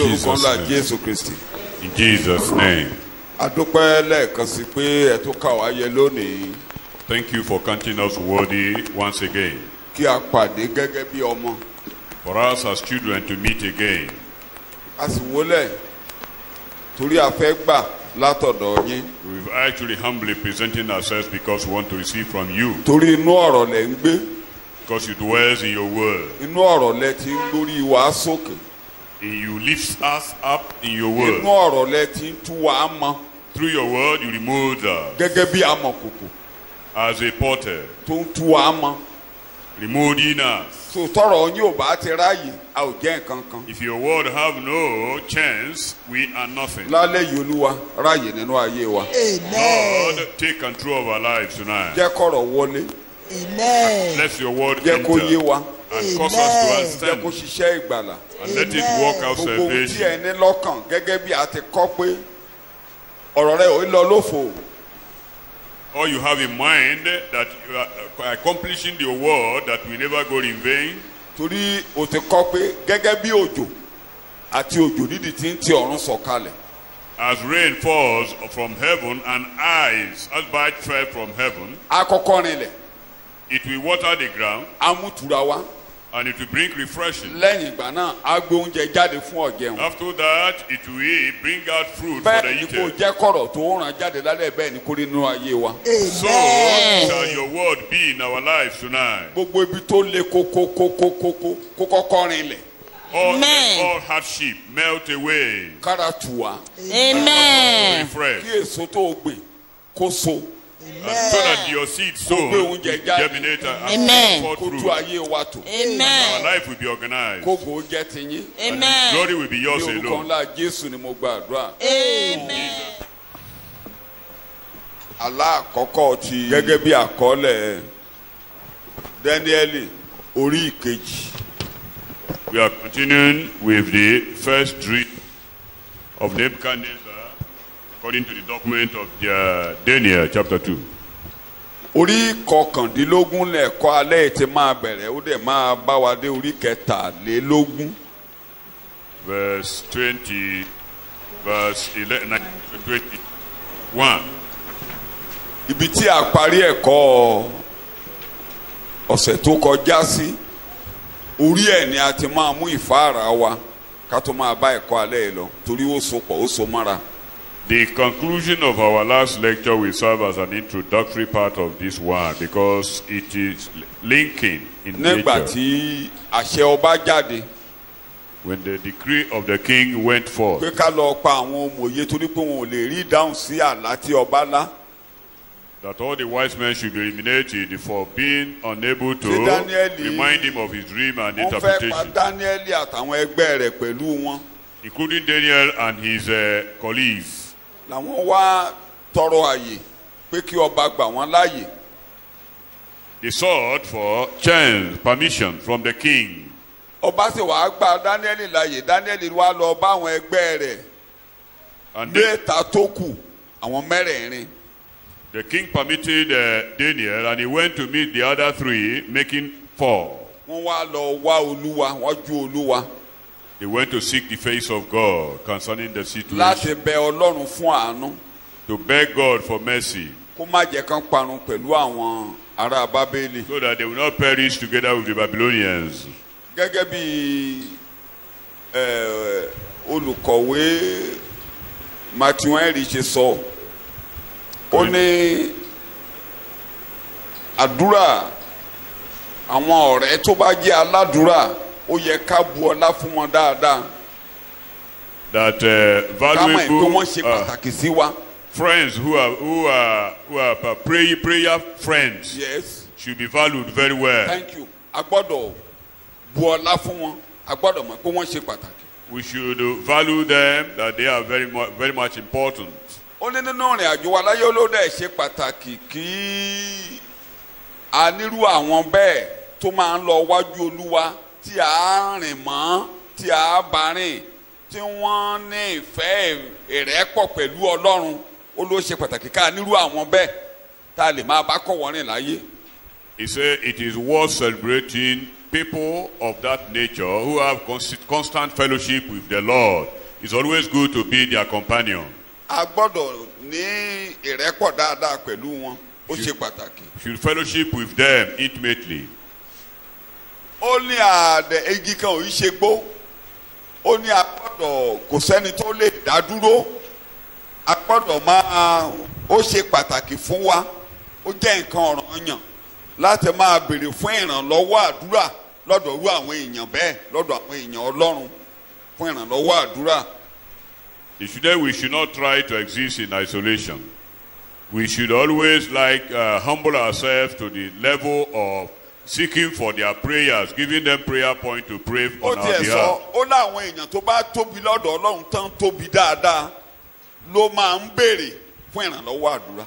Jesus' name. Jésù Kristi. In Jesus' name. Adúpẹ́ lẹ́ẹ̀kan sí pé ẹ tún kà wá yẹ lónìí. Thank you for counting us worthy once again. Kí a pàdé gẹ́gẹ́ bí ọmọ. For us as children to meet again. A sì wólẹ̀ torí a fẹ́ gbà látọ̀dọ̀ yín. We've actually humbly presenting ourselves because we want to receive from you. Torí inú ọ̀rọ̀ lẹ ń gbé. Because you dwell in your word. Inú ọ̀rọ̀ lẹ ti ń gbórí wa sókè. You lift us up in your word. Inú ọ̀rọ̀ lẹ ti ń tú wa mọ́. Through your word you remove us. Gẹ́gẹ́ bí amọ̀kòkò. As a potter. Tó ń tú wa mọ́. Removing us. So tọrọ yín ò bá ti ráyè a ò jẹ́ nǹkan kan. If your word have no chance, we are nothing. Lálẹ́ yìí Olúwa ráyè nínú ayé wa. Amen. Lord, take control of our lives tonight. Jẹ́ kọ̀rọ̀ wọlé. Amen. Let your word Jẹ́ kó yé enter wa. and cause us to Jẹ́ understand kó ṣiṣẹ́ ìgbàlà. and let it work out Gbogbo ohun tí salvation. ẹ ní lọ́kàn gẹ́gẹ́ bí a ti kọ́ pé ọ̀rọ̀ rẹ ò lọ lófo. All you have in mind that you are accomplishing your word that will never go in vain. Torí o ti kọ́ pé gẹ́gẹ́ bí òjò àti òjò dídì tí ń ti ọ̀run sọ̀kalẹ̀. As rain falls from heaven and ice as bite fell from heaven, Akọ́kọ́ rinlẹ̀, it will water the ground amútura wá. and it will bring refreshing. Lẹ́yìn ìgbà náà, a gbé oúnjẹ jáde fún ọ̀jẹun. After that, it will bring out fruit for the Bẹ́ẹ̀ ni kò eater. jẹ́ kọ́rọ̀ tó ràn jáde lálẹ́ bẹ́ẹ̀ ni kò rí nínú ayé wa. So shall your word be in our lives tonight. Gbogbo ibi tó le kókókókókó kó kọ́kọ́ rinlẹ̀. All hardship melt away. Kára tù wá. Amen. Refresh. Kí èso tó gbìn kó so. And so that your seed sown will germinate and Amen. fall Kó tú through. ayé wa tò. Our Amen. life will be organized. Kógo jẹ́ tiyín. And Amen. glory will be Ní yours orúkọ alone. ńlá Jésù ni mo gbàdúrà. Amen. Àlá àkọ́kọ́ ti gẹ́gẹ́ bí àkọọ́lẹ̀ Dáníẹ́lì orí ìkejì. We are continuing with the first dream of Nebuchadnezzar according to the document of Daniel chapter 2. Orí kọkàndínlógún lẹ̀kọ́ alẹ́ ti máa bẹ̀rẹ̀ ó dẹ̀ máa bá wa dé orí kẹtàlélógún. Verse 20, verse 11, 21. Ibi tí a parí ẹ̀kọ́ ọ̀sẹ̀ tó kọjá sí orí ẹ̀ ni a ti máa mú ìfáàrà wa ká tó máa bá ẹ̀kọ́ alẹ́ yìí lọ torí ó so pọ̀ ó so mọ́ra. The conclusion of our last lecture will serve as an introductory part of this one because it is linking in Nígbà nature. tí àṣẹ ọba jáde When the decree of the king went forth, pé ká lọ pa àwọn òmòye torí pé wọn ò lè rí ìdáhùn sí àlá tí ọba lá. that all the wise men should be eliminated for being unable to Ṣé Dáníẹ́lì- remind him of his dream and Wọ́n fẹ́ pa interpretation, Dáníẹ́lì àtàwọn ẹgbẹ́ rẹ̀ pẹ̀lú wọn. including Daniel and his colleagues. Làwọn wá tọrọ àyè pé kí ọba gbà wọ́n láàyè. They sought for chance, permission from the king. Ọba sì wàá gba Dáníẹ́lì láàyè. Dáníẹ́lì wá lọ bá àwọn ẹgbẹ́ rẹ̀ And mẹ́ta tó kù àwọn mẹ́rẹ̀ẹ̀rin. the king permitted Daniel, and he went to meet the other three, making 4. Wọ́n wá lọ wá Olúwa wọ́n ju Olúwa They went to seek the face of God concerning the situation, láti bẹ Ọlọ́run fún àánú to beg God for mercy, kó má jẹ́ kán parun pẹ̀lú àwọn ará Bábélì. so that they will not perish together with the Babylonians. Gẹ́gẹ́ bí olùkọ̀wé Matthew Henry ṣe sọ ó ní àdúrà àwọn ọ̀rẹ́ tó bá jẹ́ aládùúrà ó yẹ ká bu ọlá fún wọn dáadáa That ká mọ̀ pé wọ́n valuable ṣe pàtàkì sí wa. friends who are prayer friends Yes, should be valued very well. thank you. A gbọ́dọ̀ bu ọlá fún wọn, a gbọ́dọ̀ mọ̀ pé wọ́n ṣe pàtàkì. We should value them, that they are very much important. Ó ní nínú ìrìn àjò wa láyé olóòdà ẹ̀ ṣe pàtàkì kí a nírú àwọn bẹ́ẹ̀ tó máa ń lọ wájú Olúwa tí a rìn mọ́ tí a bá rìn tí wọ́n ní ìfẹ́ ìrẹ́pọ̀ pẹ̀lú Ọlọ́run. Ó ló ṣe pàtàkì ká nírú àwọn bẹ́ẹ̀ tá a lè máa bá kọ́ wọ́n rìn láyé. He said it is worth celebrating people of that nature who have constant fellowship with the Lord, it's always good to be their companion. A gbọ́dọ̀ ní ìrẹ́pọ̀ dáadáa pẹ̀lú wọn. Ó ṣe pàtàkì. Should fellowship with them intimately. Ó ní àdẹ igi kan ò í ṣe gbó. Ó ní a gbọ́dọ̀ kò sẹ́ni tó lè dá dúró. A gbọ́dọ̀ máa ó ṣe pàtàkì fún wa. Ó jẹ́ nǹkan ọ̀ranyàn láti máa béèrè fún ìrànlọ́wọ́ àdúrà lọ́dọ̀ irú àwọn èèyàn bẹ́ẹ̀ lọ́dọ̀ àwọn èèyàn Ọlọ́run fún ìrànlọ́wọ́ àdúrà. We should not try to exist in isolation. We should always humble ourselves to the level of seeking for their prayers, giving them prayer point to pray on our behalf. Ó láwọn èèyàn tó bá tóbi lọ́dọ̀ Ọlọ́run tán tóbi dáadáa ló máa ń béèrè fún ìrànlọ́wọ́ àdúrà.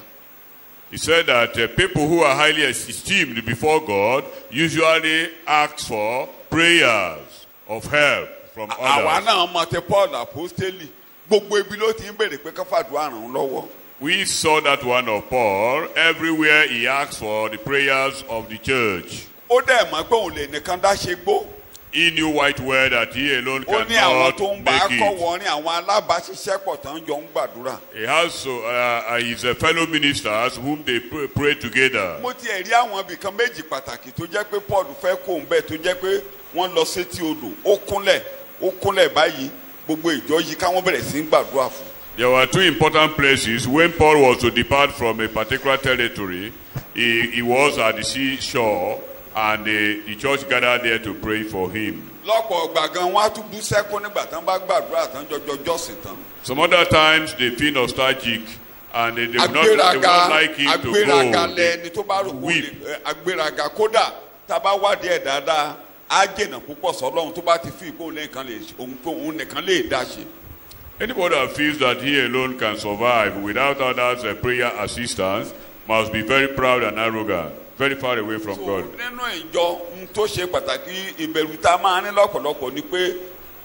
He said that people who are highly esteemed before God usually ask for prayers of help from others. Àwa náà mọ̀ tẹ Paul apostoli gbogbo ibi ló ti ń béèrè pé ká fàdúrà ràn án lọ́wọ́. We saw that one of Paul. Everywhere he asked for the prayers of the church. Ó dẹ̀ mọ̀ pé òun lè nìkan dá ṣe gbó. He knew quite well that he alone Ó ní àwọn cannot tó ń bá make kọ́ it. wọ́n ní àwọn alábàáṣiṣẹ́pọ̀ tán jọ ń gbàdúrà. He has his fellow ministers whom they pray together. Mo ti rí àwọn ibìkan méjì pàtàkì tó jẹ́ pé Paul fẹ́ kó ń bẹ̀ tó jẹ́ pé wọ́n lọ sétí odò. Ó kúnlẹ̀ báyìí gbogbo ìjọ yìí káwọn bẹ̀rẹ̀ sí ń gbàdúrà fún. There were two important places when Paul was to depart from a particular territory. He was at the seashore, and the church gathered there to pray for him. Lọ́pọ̀ ọgbà gan wọ́n á tún bú sẹ́kún nígbà tán bá gbàdúrà tán jọjọ jọ́sìn tán. Some other times they feel nostalgic, and they would not like him to agbéraga go. lẹni tó bá rò kó agbéraga kódà tá a bá wádìí ẹ̀ dáadáa á jìnnà púpọ̀ sọ́lọ́run tó bá ti fi ìkóhùn òun nìkan lè dá ṣe. Anybody that feels that he alone can survive without others' prayer assistance must be very proud and arrogant, very far away from God. Nínú ìjọ tó ṣe pàtàkì ìbẹ̀rù tá a máa ní lọ́pọ̀lọpọ̀ ni pé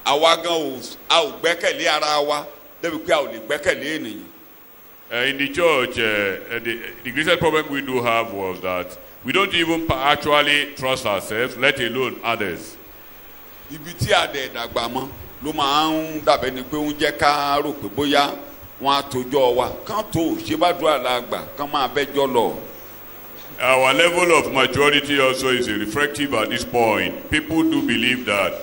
àwa gan a ò gbẹ́kẹ̀lé ara wa débi pé a ò lè gbẹ́kẹ̀lé ènìyàn. In the church, the greatest problem we do have was that we don't even actually trust ourselves, let alone others. Ibi tí a dẹ̀ dàgbà mọ́ ló máa ń dàbẹ́ ni pé ó ń jẹ́ ká rò pé bóyá wọn á tójọ́ wa kán tó ṣe bá dúrà lágbà kán máa bẹ́jọ́ lọ. Our level of maturity also is reflective at this point. People do believe that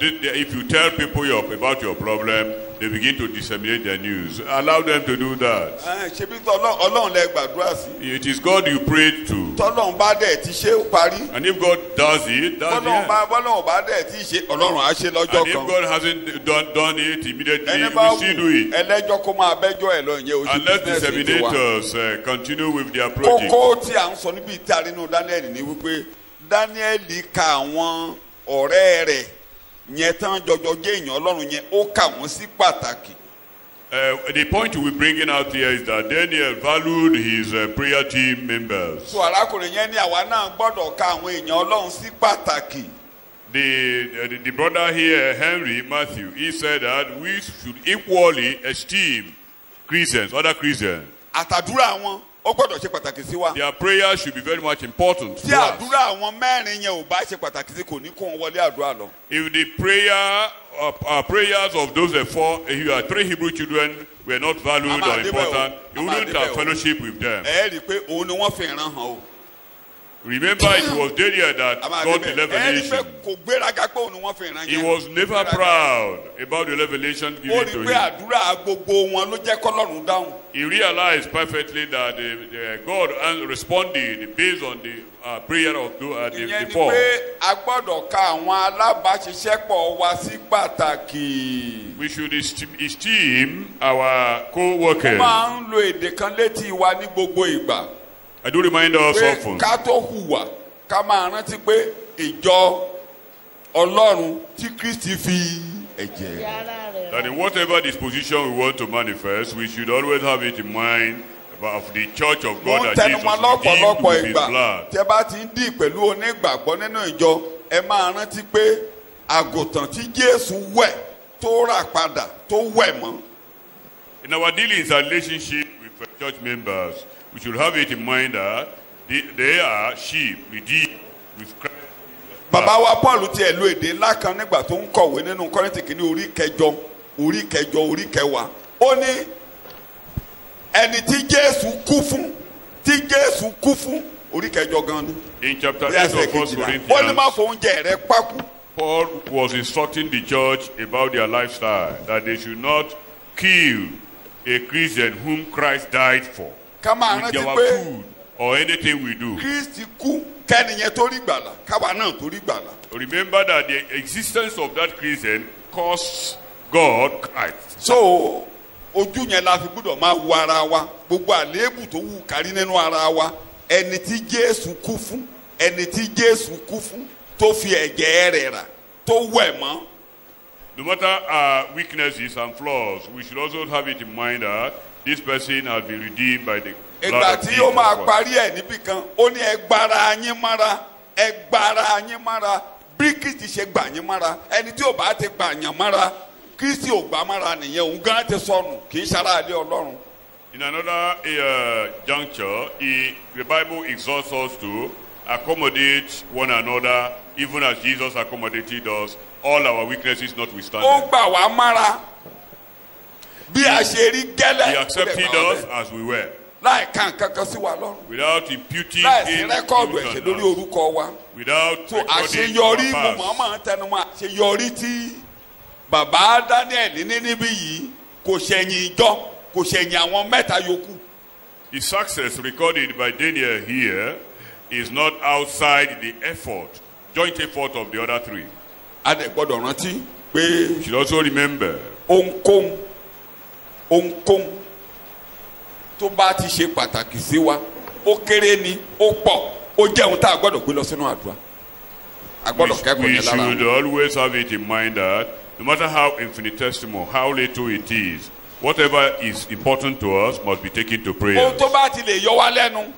if you tell people about your problem, they begin to disseminate their news. Allow them to do that. Ṣebí Ọlọ́run lẹ gbàdúrà sí. It is God you prayed to. Tọ́lọ́run bá dẹ̀ ti ṣe ó parí. And if God does it, that's it. Bọ́lọ́run bá dẹ̀ ti ṣe Ọlọ́run á ṣe lọ́jọ́ kan. And if God hasn't done it immediately, Ẹni bá we still do it. ẹlẹ́jọ́ kó máa bẹ́jọ́ ẹ̀ lọ ìyẹn oṣù And let disseminators continue with their project. Kókó tí à ń sọ níbi ìta nínú Daniel ni wípé Daniel ka àwọn ọ̀rẹ́ rẹ̀ yẹn tán jọjọ jẹ́ èèyàn Ọlọ́run yẹn ó kà wọ́n sí pàtàkì. The point we're bringing out here is that Daniel valued his prayer team members. So arákùnrin yẹn ní àwa náà gbọ́dọ̀ ka àwọn èèyàn Ọlọ́run sí pàtàkì. The brother here, Henry Matthew, he said that we should equally esteem Christians, other Christians. Àtàdúrà wọn ó gbọ́dọ̀ ṣe pàtàkì sí wa. Their prayers should be very much important to Tí us. àdúrà àwọn mẹ́rin yẹn ò bá ṣe pàtàkì sí kò ní kó wọn wọlé àdúrà lọ. If the prayers of those three Hebrew children were not valued or important, you wouldn't have fellowship with them. Ẹ rí i pé òun ni wọ́n fi ìran hàn o. Remember, it was Daniel that got the revelation. Kò gbéraga pé òun ni wọ́n fi ìran He yẹn. was never proud about the revelation Ó given rí to i pé him. àdúrà gbogbo wọn ló jẹ́ kọ́lọ́run dáhùn. He realized perfectly that God responded based on the prayer of the Ìyẹn ni four. pé a gbọ́dọ̀ ka àwọn alábàáṣiṣẹ́pọ̀ wa sí pàtàkì. We should esteem our Ó co-workers. máa ń lo èdè kan létí wa ní gbogbo ìgbà. I do remind us Pé often ká tó hùwà ká máa rántí pé ìjọ Ọlọ́run tí Kristi fi ẹ̀jẹ̀. that in whatever disposition we want to manifest, we should always have it in mind of the church of Mo God ń that tẹnu Jesus mọ́ redeemed lọ́pọ̀lọpọ̀ with his ìgbà blood. tẹ́ bá ti ń dì pẹ̀lú onígbàgbọ́ nínú ìjọ ẹ máa rántí pé àgùntàn tí Jésù wẹ̀ tó rà padà tó wẹ̀ mọ́. In our dealings and relationship with church members, we should have it in mind that they are sheep redeemed with Christ. bàbá wa Paul tiẹ̀ lo èdè ńlá kan nígbà tó ń kọ̀wé nínú Kọ́ríńtì kìíní orí kẹjọ orí kẹwàá ó ní ẹni tí Jésù kú fún orí kẹjọ gan ni. In chapter 8 of 1 Corinthians, ó ní má fọ oúnjẹ rẹ pákú. Paul was instructing the church about their lifestyle, that they should not kill a Christian whom Christ died for ká máa with rántí our pé food or anything we do. Kristi kú kẹ́niyẹn tó rí gbàlà káwa náà tó rí gbàlà. Remember that the existence of that Christian costs God Christ. So ojú yẹn la fi gbọ́dọ̀ máa wo ara wa gbogbo àléébù tó wù kárí nínú ara wa ẹni tí Jésù kú fún tó fi ẹ̀jẹ̀ rẹ̀ rà tó wẹ̀ mọ́. No matter our weaknesses and flaws, we should also have it in mind that this person has been redeemed by the blood ìgbà of tí Jesus ó máa Christ. parí ẹ̀ níbì kan ó ní ẹ gbára yín mára bí Kristi ṣe gbà yín mára ẹni tí ò bá ti gbà yàn mára Kristi ò gbà mára nìyẹn òun gan ti sọnù kì í ṣara àlẹ́ Ọlọ́run. In another juncture, the Bible exhorts us to accommodate one another, even as Jesus accommodated us, all our weaknesses ó notwithstanding. gbà wá mára bí a ṣe rí gẹ́lẹ́ He accepted ó dẹ̀ gbà wá us bẹ́ẹ̀. as we were, láì ka nǹkan kan sí wa lọ́rùn without imputing láì sí ill rẹ́kọ̀dù on ẹ̀ṣẹ̀ lórí us, orúkọ wa. without So recording àṣeyọrí mo our máa past. máa tẹnumọ́ àṣeyọrí tí bàbá Daniel ní níbí yìí kò ṣẹ̀yìn ìjọ kò ṣẹ̀yìn àwọn mẹ́ta yòókù. The success recorded by Daniel here is not outside the joint effort of the other three. A dẹ̀ gbọ́dọ̀ rántí pé You should also remember ohunkóhun tó bá ti ṣe pàtàkì sí wa ó kéré ni ó pọ̀ ó jẹ́ ohun tá a gbọ́dọ̀ gbé lọ sínú àdúrà a gbọ́dọ̀ kẹ́kọ̀ọ́ we yẹn lára should wọn. always have it in mind that no matter how infinitesimal, how little it is, whatever is important to us must be taken to prayer. ohun tó bá ti lè yọ wá lẹ́nu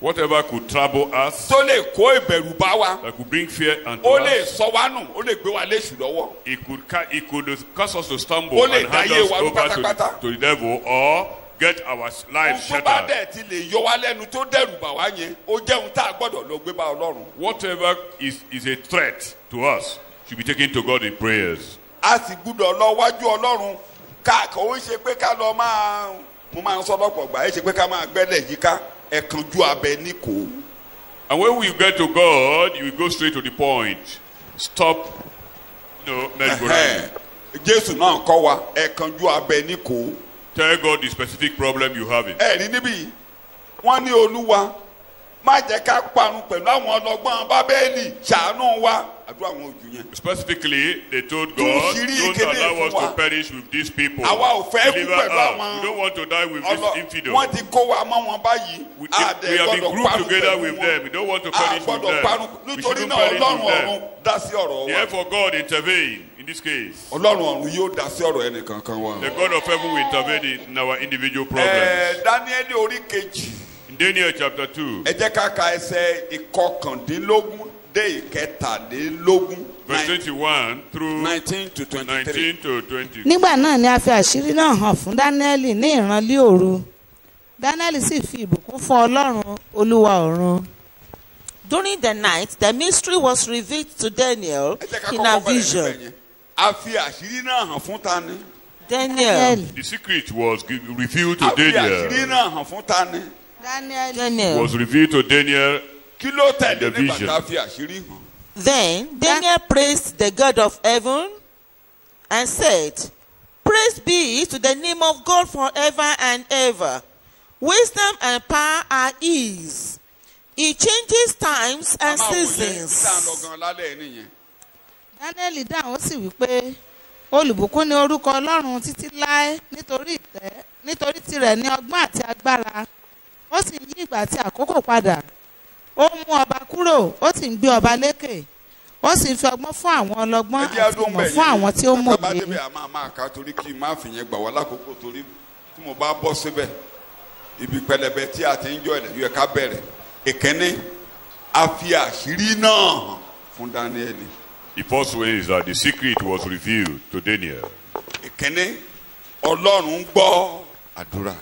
Whatever could trouble us, tó lè kó ìbẹ̀rù bá wa that could bring fear unto ó lè us, sọ wá nù ó lè gbé wa léṣù lọ́wọ́. it could cause us to stumble Ó lè and hand dáyé us wa over pátápátá. to the devil, or get our lives ohun tó bá shattered. dẹ̀ ti lè yọ wá lẹ́nu tó dẹ̀rù bà wá yẹn ó jẹ́ ohun tá a gbọ́dọ̀ lọ gbé bá Ọlọ́run. Whatever is a threat to us should be taken to God in prayers. a sì gbúdọ̀ lọ wájú Ọlọ́run ká kò ń ṣe pé ká lọ mo máa ń sọ lọ́pọ̀ gbà ẹ ṣe pé ká máa gbẹ́lẹ̀ yíká ẹ̀kanjú abẹ ní kò. And when we get to God, you go straight to the point. Stop, merry-go-round. Jésù náà kọ́ wa ẹ̀kanjú abẹ ní kò. Tell God the specific problem you have. ẹ̀rí níbí wọ́n ní Olúwa má jẹ́ ká parun pẹ̀lú àwọn ọlọ́gbọ́n Bábélì ṣàánú wa àdúrà àwọn ojú yẹn. Specifically, they told God, don't allow us to perish with these people. àwa ò fẹ́ kú Deliver pẹ̀lú us. àwọn We don't want to die with this infidel. wọ́n ti kó wa mọ́ wọn báyìí. We have been grouped together with them. We don't want to perish with them. We nítorí shouldn't náà perish Ọlọ́run with them. ọ̀run dá sí ọ̀rọ̀ wa. Therefore, God intervene in this case. Ọlọ́run ọ̀run yóò dá sí ọ̀rọ̀ ẹnì kankan wa. The God of heaven will intervene in our individual problems. Dáníẹ́lì orí kejì. In Daniel chapter 2, ẹ jẹ́ ká ka ẹsẹ̀ ìkọkàndínlógún dé ìkẹtàdínlógún. verse 21 through 19 to 23. 19 to 20. nígbà náà ni a fi àṣírí náà hàn fún Dáníẹ́lì ní ìrànlí òru Dáníẹ́lì sì fi ìbùkún fún Ọlọ́run Olúwa ọ̀run. During the night, the mystery was revealed to Daniel ẹ jẹ́ ká in kọ́kọ́ a bẹ̀rẹ̀ vision. níbẹ̀ yẹn. a fi àṣírí náà hàn fún tani. Daniel. The secret was revealed a to fi àṣírí Daniel. náà hàn fún tani. Dáníẹ́lì Was revealed to Daniel. kí ló tẹ̀lé The nígbà vision. tá a fi àṣírí hàn. Then Daniel praised the God of heaven and said, Praise be to the name of God forever and ever. Wisdom and power are his. He changes times and a máa wòye tá a lọ seasons. gan lálẹ́ nìyẹn. Dáníẹ́lì dáhùn ó sì wí pé olùbùkún ni orúkọ Ọlọ́run títí láé nítorí tirẹ̀ ní ọgbọ́n àti agbára ó sì ń yí ìgbà àti àkókò padà ó mú ọba kúrò ó sì ń gbé ọba lékè ó sì ń fi ọgbọ́n fún àwọn ọlọ́gbọ́n ẹ jẹ́ àti àdó ìmọ̀ mbẹ̀ fún àwọn tí ó tá a bá mòye. débẹ̀ a máa ká torí kí n má fi yẹn gbà wá lákòókò torí tí mo bá bọ́ síbẹ̀ ibi pẹlẹbẹ tí a ti ń jọ ẹ̀ yẹ ká bẹ̀rẹ̀ ìkíní a fi àṣírí náà hàn fún Dáníẹ́lì. The first way is that the secret was revealed to Daniel. ìkíní Ọlọ́run gbọ́ àdúrà.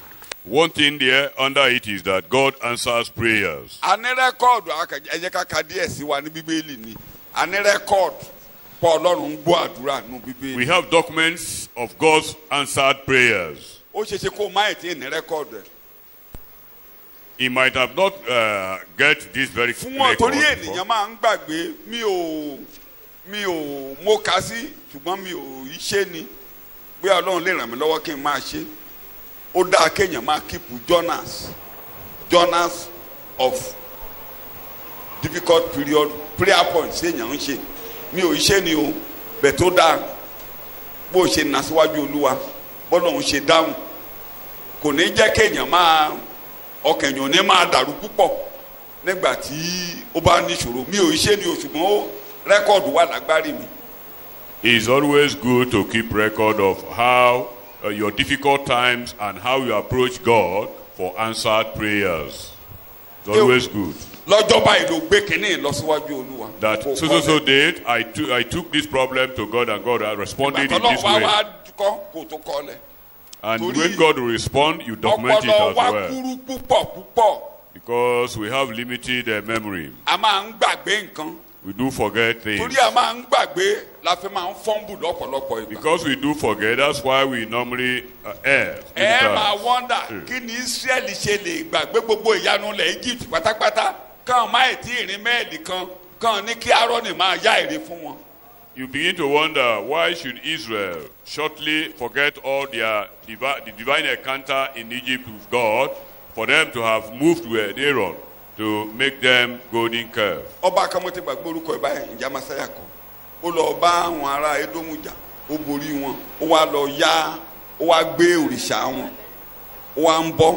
One thing there under it is that God answers prayers. a ní rẹ́kọ̀dù ẹ jẹ́ ká ka díẹ̀ sí wa ní Bíbélì ni a ní rẹ́kọ̀d pọ̀ Ọlọ́run ń gbọ́ àdúrà nínú Bíbélì. We have documents of God's answered prayers. Ó ṣeéṣe kó má ì tí ì ní rẹ́kọ̀d ẹ̀. He might have not get this very fún wọn torí record ènìyàn máa ń gbàgbé mi ò mo kà sí ṣùgbọ́n mi ò ṣe ni bí Ọlọ́run lè ràn mí lọ́wọ́ kí n máa ṣe. Ó dáa kéèyàn máa keep journals of difficult period prayer points èèyàn ń ṣe. Mi ò ṣe ni o bẹ̀ tó dáa bó o ṣe nà síwájú Olúwa bọ́lá òun ṣe dáhùn kò ní jẹ́ kéèyàn máa ọkàn èèyàn ní máa dàrú púpọ̀ nígbà tí ó bá níṣòro. Mi ò ṣe ni o ṣùgbọ́n rẹ́kọ̀dù wà lágbárí mi. It's always good to keep record of how your difficult times and how you approach God for answered prayers. It's always good. Lọ́jọ́ báyìí ló gbé kínní lọ síwájú Olúwa. That so date I took this problem to God and God responded in this way. Kò tó kọ́lẹ̀. And when God will respond, you document it as ọpọlọ wa well. kúrú púpọ̀. Because we have limited memory. A máa ń gbàgbé nǹkan. We do forget things. Torí a máa ń gbàgbé la fi máa ń fọ́nbù lọ́pọ̀lọpọ̀ ìgbà. Because we do forget, that's why we normally err. Ẹ máa wọ́ndà kí ni Israẹli ṣe lè gbàgbé gbogbo ìyanu ilẹ̀ Egypt pátápátá kàn má ì tí ìrìn mẹ́ẹ̀lì kan kàn ní kí Aaroni máa yá ère fún wọn. You begin to wonder, why should Israel shortly forget all the divine encounter in Egypt with God for them to have moved with Aaron to make them golden calf? Ọba kan mo ti gbàgbé orúkọ ẹ̀ báyìí ìjà Masaya kan ó lọ bá àwọn ará Edomu jà ó borí wọn ó wá lọ yá ó wá gbé òrìṣà wọn ó wá ń bọ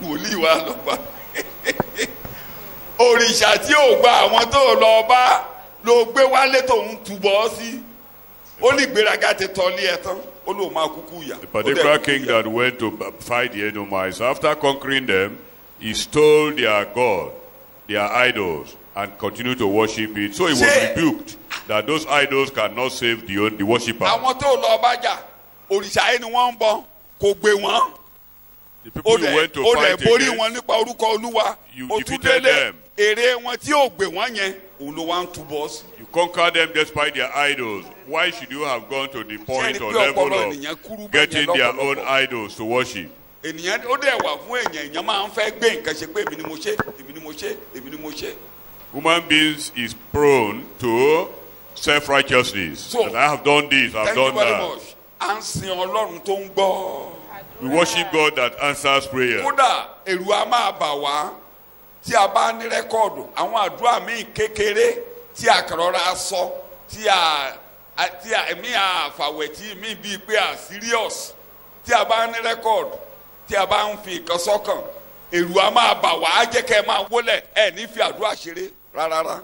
wòlíì wá lọ bá òrìṣà tí ò gba àwọn tó lọ bá ló gbé wálé tó ń túbọ̀ sí ó ní ìgbéraga ti tọ́lé ẹ̀ tán ó lóun máa kúkú yà. The particular king that went to fight the Edomites, after conquering them, he stole their God, their idols, and continued to worship it. So he was rebuked that those idols cannot save the worshipper. Àwọn tó lọ bá jà òrìṣà yẹn ni wọ́n ń bọ kò gbé wọn. The people who went to fight borí against, wọn nípa orúkọ Olúwa. you Ó tún defeated délé them. ère wọn tí ò gbé wọn yẹn òun ló wá ń túbọ̀ sí. You conquered them despite their idols. Why should you have gone to the point or level of getting their own idols to worship? Ènìyàn ó dẹ̀ wà fún èèyàn máa ń fẹ́ gbé nǹkan ṣe pé èmi ni mo ṣe èmi ni mo ṣe èmi ni mo ṣe. Human beings is prone to self-righteousness. So, that I have done this, I have done Thank you very that. much. À ń sin Ọlọ́run tó ń gbọ́. We worship God that answers prayer. Kódà èrù a máa bà wá tí a bá ní rẹ́kọ̀dù àwọn àdúrà míì kékeré tí a kàn rọra sọ tí ẹ̀mí àfàwẹ̀ tí mi bíi pé a serious tí a bá ní rẹ́kọ̀dù tí a bá ń fi nǹkan sọ́kàn èrù a máa bà wá á jẹ́ kẹ́ ẹ máa wólẹ̀ ẹ̀ ní fi àdúrà ṣeré rárá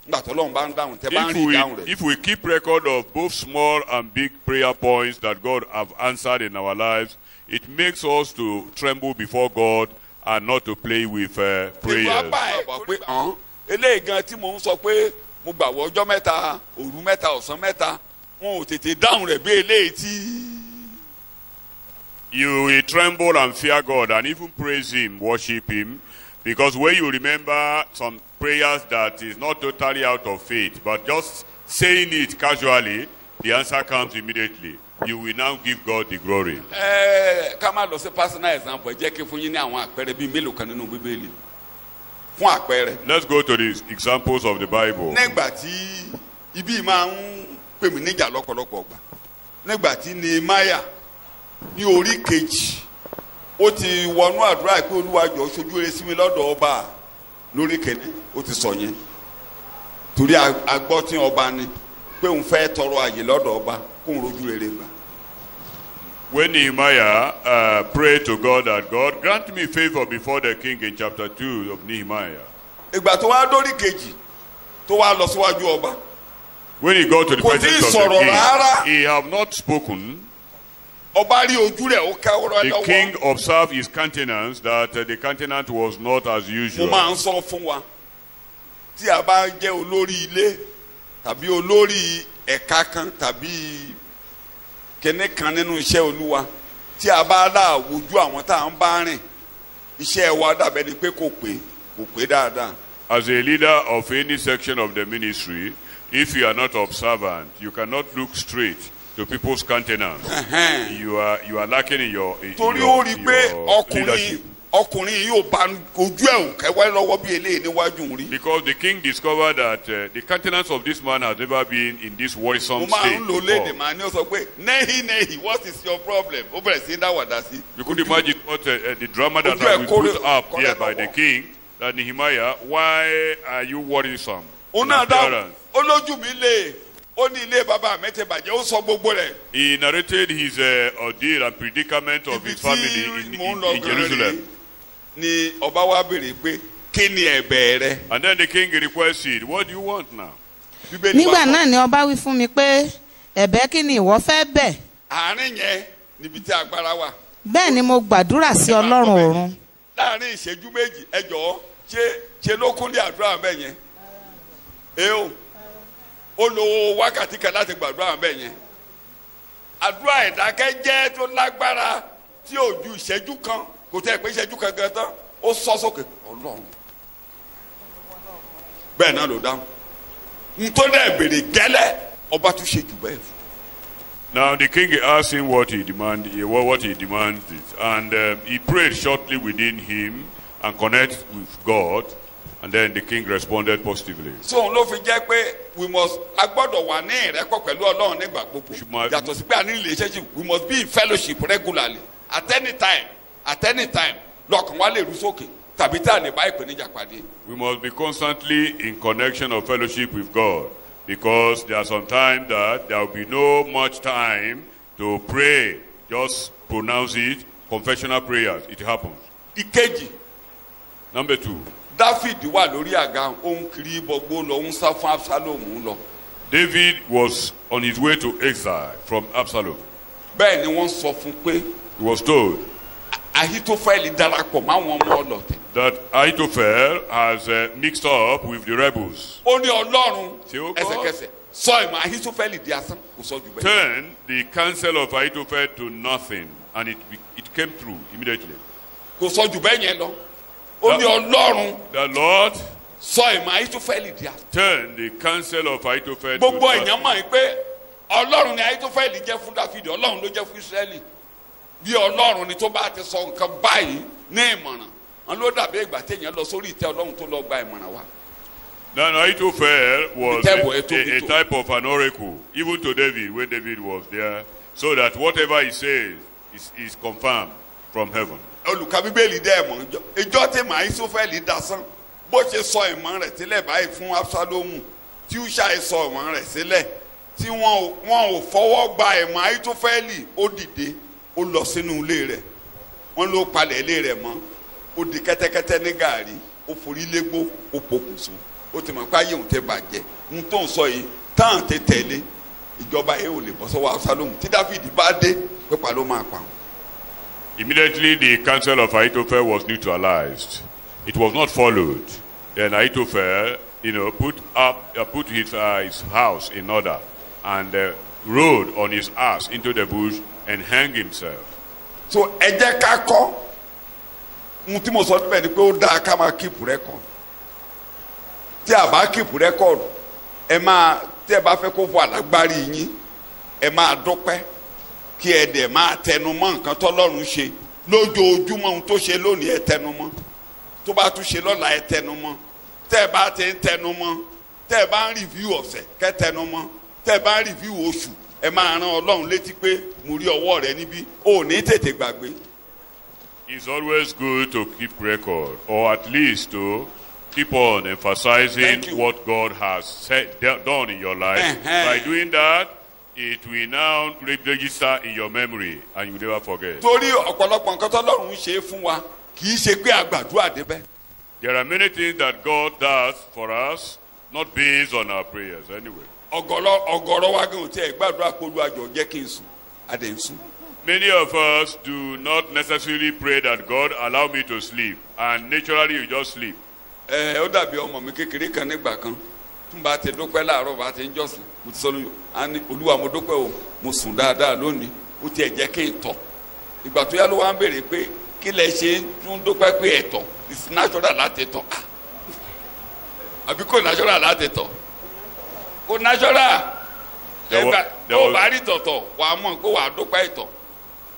nígbà tó lọ́run bá ń dáhùn tẹ́ bá ń rí ìdáhùn rẹ̀. If we keep record of both small and big prayer points that God have answered in our lives, it makes us to tremble before God and not to play with prayers. Ìwà bá ẹ̀ bọ̀ pé eléyìí gan tí mò ń sọ pé mo gbàwọ̀ ọjọ́ mẹ́ta òru mẹ́ta ọ̀sán mẹ́ta wọn ò tètè dáhùn rẹ̀ bí eléyìí tí. You will tremble and fear God and even praise Him, worship Him, because when you remember some prayers that is not totally out of faith, but just saying it casually, the answer comes immediately. You will now give God the glory. Ká má lọ sí personal example ẹ jẹ́ kí fún yín ní àwọn àpẹẹrẹ bíi mélòó kan nínú Bíbélì fún àpẹẹrẹ. Let's go to the examples of the Bible. Nígbà tí ibi máa ń pè mí níjà lọ́pọ̀lọpọ̀ ọgbà nígbà tí Nehemiah ní orí kejì ó ti wọnú àdúrà pé Olúwa jọ̀ọ́ ṣojú rere sí mi lọ́dọ̀ ọba lórí kejì ó ti sọ yẹn torí agbọ́tí ọba ni pé òun fẹ́ tọrọ àyè lọ́dọ̀ ọba kóun rojú rere gbà. When Nehemiah prayed to God that God grant me favor before the king in chapter 2 of Nehemiah. Ìgbà tó wá dórí kejì tó wá lọ síwájú ọba. When he got to the presence of the king, he have not spoken. Ọba rí ojú rẹ̀ ó kẹ́wọ́rọ́ lọ́wọ́. The king observed his countenance, that the countenance was not as usual. Mo máa ń sọ fún wa tí a bá jẹ́ olórí ilé tàbí olórí ẹ̀ka kan tàbí kẹ́ne kan nínú iṣẹ́ Olúwa tí a bá láàwùjú àwọn tá à ń bá rìn iṣẹ́ wa dàbẹ́ ni pé kò pé dáadáa As a leader of any section of the ministry, if you are not observant, you cannot look straight to people's countenance. You are lacking in your leadership. Because the king discovered that the countenance of this man has never been in this worrisome state before. What is your problem? You could imagine what the drama that has been put up here by the king, that Nehemiah, why are you worrisome? He narrated his ordeal and predicament of his family in Jerusalem. And then the king requested, what do you want now? Nígbà náà ni ọba wí fún mi pé ẹ̀bẹ̀ kí ni ìwọ fẹ́ bẹ̀? Bẹ́ẹ̀ ni mo gbàdúrà sí Ọlọ́run ọ̀run. Láàárín ìṣẹ́jú méjì ẹ jọ̀ọ́ ṣe ló kúnlé àdúrà bẹ́ẹ̀ yẹn. Ó lo wákàtí kan láti gbàdúrà bẹ́ẹ̀ yẹn. Àdúrà ìdákẹ́jẹ́ tó lágbára tí ò ju ìṣẹ́jú kan kò tẹ́ pé ìṣẹ́jú kan gan tán ó sọ sókè Ọlọ́run. Bẹ́ẹ̀ náà ló dáhùn. Nítorí ẹ̀bèrè gẹ́lẹ́ ọba tún ṣe jù bẹ́ẹ̀. Now the king asked him what he demanded, and he prayed shortly within him and connected with God, and then the king responded positively. So ló fi jẹ́ pé we must agbọ́dọ̀ wà ní ìrẹ́pọ̀ pẹ̀lú Ọlọ́run nígbà gbogbo. Yàtọ̀ sí pé a ní relationship, we must be in fellowship regularly at any time lọ́kàn wa lè rú sókè tàbí tá a lè bá ìpèníjà pàdé. We must be constantly in connection of fellowship with God, because there are some times that there will be no much time to pray. Just pronounce it, confessional prayers. It happens. Ìkejì. Number 2. David wà lórí àga òun kiri gbogbo lọ ń sá fún Absalom lọ. David was on his way to exile from Absalom. Bẹ́ẹ̀ ni wọ́n sọ fún pé. He was told Ahitofeli darapọ̀ máwọn ọmọ ọlọ̀tẹ̀. that Ahithophel has mixed up with the rebels. Ó ní Ọlọ́run ẹsẹ̀kẹsẹ̀ sọ ìmọ̀ Ahitofeli di asán kò sọ jù bẹ́ẹ̀. Turn the counsel of Ahithophel to nothing, and it came through immediately. Kò sọ jù bẹ́ẹ̀ yẹn lọ. Ó ní Ọlọ́run. The Lord sọ ìmọ̀ Ahitofeli di asán. Turn the counsel of Ahithophel to gbogbo nothing. èèyàn mọ̀ pé Ọlọ́run ni Ahitofeli jẹ́ fún Dáfídì, Ọlọ́run ló jẹ́ fún Ísírẹ́lì. Bí Ọlọ́run ni tó bá ti sọ nǹkan báyìí ní ìmọ̀ràn wọn ló dàbí ìgbà téèyàn lọ sórí ìtẹ́ Ọlọ́run tó lọ gba ìmọ̀ràn wa. Now Ahithophel was a type of an oracle, even to David, when David was there, so that whatever he says is confirmed from heaven. Olùkà Bíbélì dẹ́ mọ̀ ìjọ tí màá Ahitofeli dasán bó ṣe sọ ìmọ̀ rẹ̀ sílẹ̀ báyìí fún Absalomu tí Húṣáì sọ ìmọ̀ rẹ̀ sílẹ̀ tí wọn ò fọwọ́ gba ìmọ̀ Ahitofeli ó dìde ó lọ sínú ilé rẹ̀ wọ́n ló palẹ̀ ilé rẹ̀ mọ́ ó di kẹ́tẹ́kẹ́tẹ́ ní gàárì ó forí légbó ó pokùnso ó ti mọ̀ pé ayé òun tẹ́ bàjẹ́ ń tó ń sọ yìí táwọn tẹ tẹ̀lé ìjọba yìí ò lè bọ́ sọ́wọ́ Absalom tí Dáfídì bá dé pípa ló máa pa. Immediately the counsel of Ahithophel was neutralized. It was not followed. Then Ahithophel, put his house in order and rode on his ass into the bush and hang himself. So ẹ jẹ́ ká kọ́ ohun tí mo sọ níbẹ̀ ni pé ó dáa ká máa keep record. Tí a bá keep record ẹ máa tí ẹ bá fẹ́ kó fọ àlágbárí yín ẹ máa dúpẹ́ kí ẹ dẹ̀ máa tẹnu mọ́ nǹkan tọ́lọ́run ṣe lójoojúmọ́ ohun tó ṣe lónìí ẹ tẹnu mọ́ tó bá tún ṣe lọ́la ẹ tẹnu mọ́ tẹ́ ẹ bá ti ń tẹnu mọ́ tẹ́ ẹ bá ń review ọ̀sẹ̀ kẹ́ tẹnu mọ́ tẹ́ ẹ bá ń review oṣù ẹ máa rán Ọlọ́run létí pé mo rí ọwọ́ rẹ níbí ò ní tètè gbàgbé. It's always good to keep record, or at least to keep on emphasizing what God has done in your life. By doing that, it will now register in your memory and you never forget. Torí ọ̀pọ̀lọpọ̀ nǹkan tọ́lọ́run ń ṣe fún wa kì í ṣe pé àgbàdúrà débẹ̀. There are many things that God does for us, not based on our prayers anyway. Ọ̀gọ̀rọ̀ wa gan tí ẹ gbàdúrà pé Olúwa jọ̀ọ́ jẹ́ kí n sùn adé ń sùn. Many of us do not necessarily pray that God allow me to sleep, and naturally you just sleep. Ó dàbí ọmọ mi kékeré kan nígbà kan tún bá ti dúpẹ́ láàárọ̀ bá ti ń jọ́sìn mo ti sọ lóyún á ní Olúwa mo dúpẹ́ o mo sùn dáadáa lónìí ó tiẹ̀ jẹ́ kí n tọ̀ ìgbà tó yá ló wá ń béèrè pé kí lẹ ṣe tún dúpẹ́ pé ẹ̀tọ̀ it's natural láti tọ̀ àbí kò natural láti tọ̀ kò natural ó bá rí tọ̀tọ̀ wà á mọ̀ pé wà á dúpẹ́ ìtọ̀.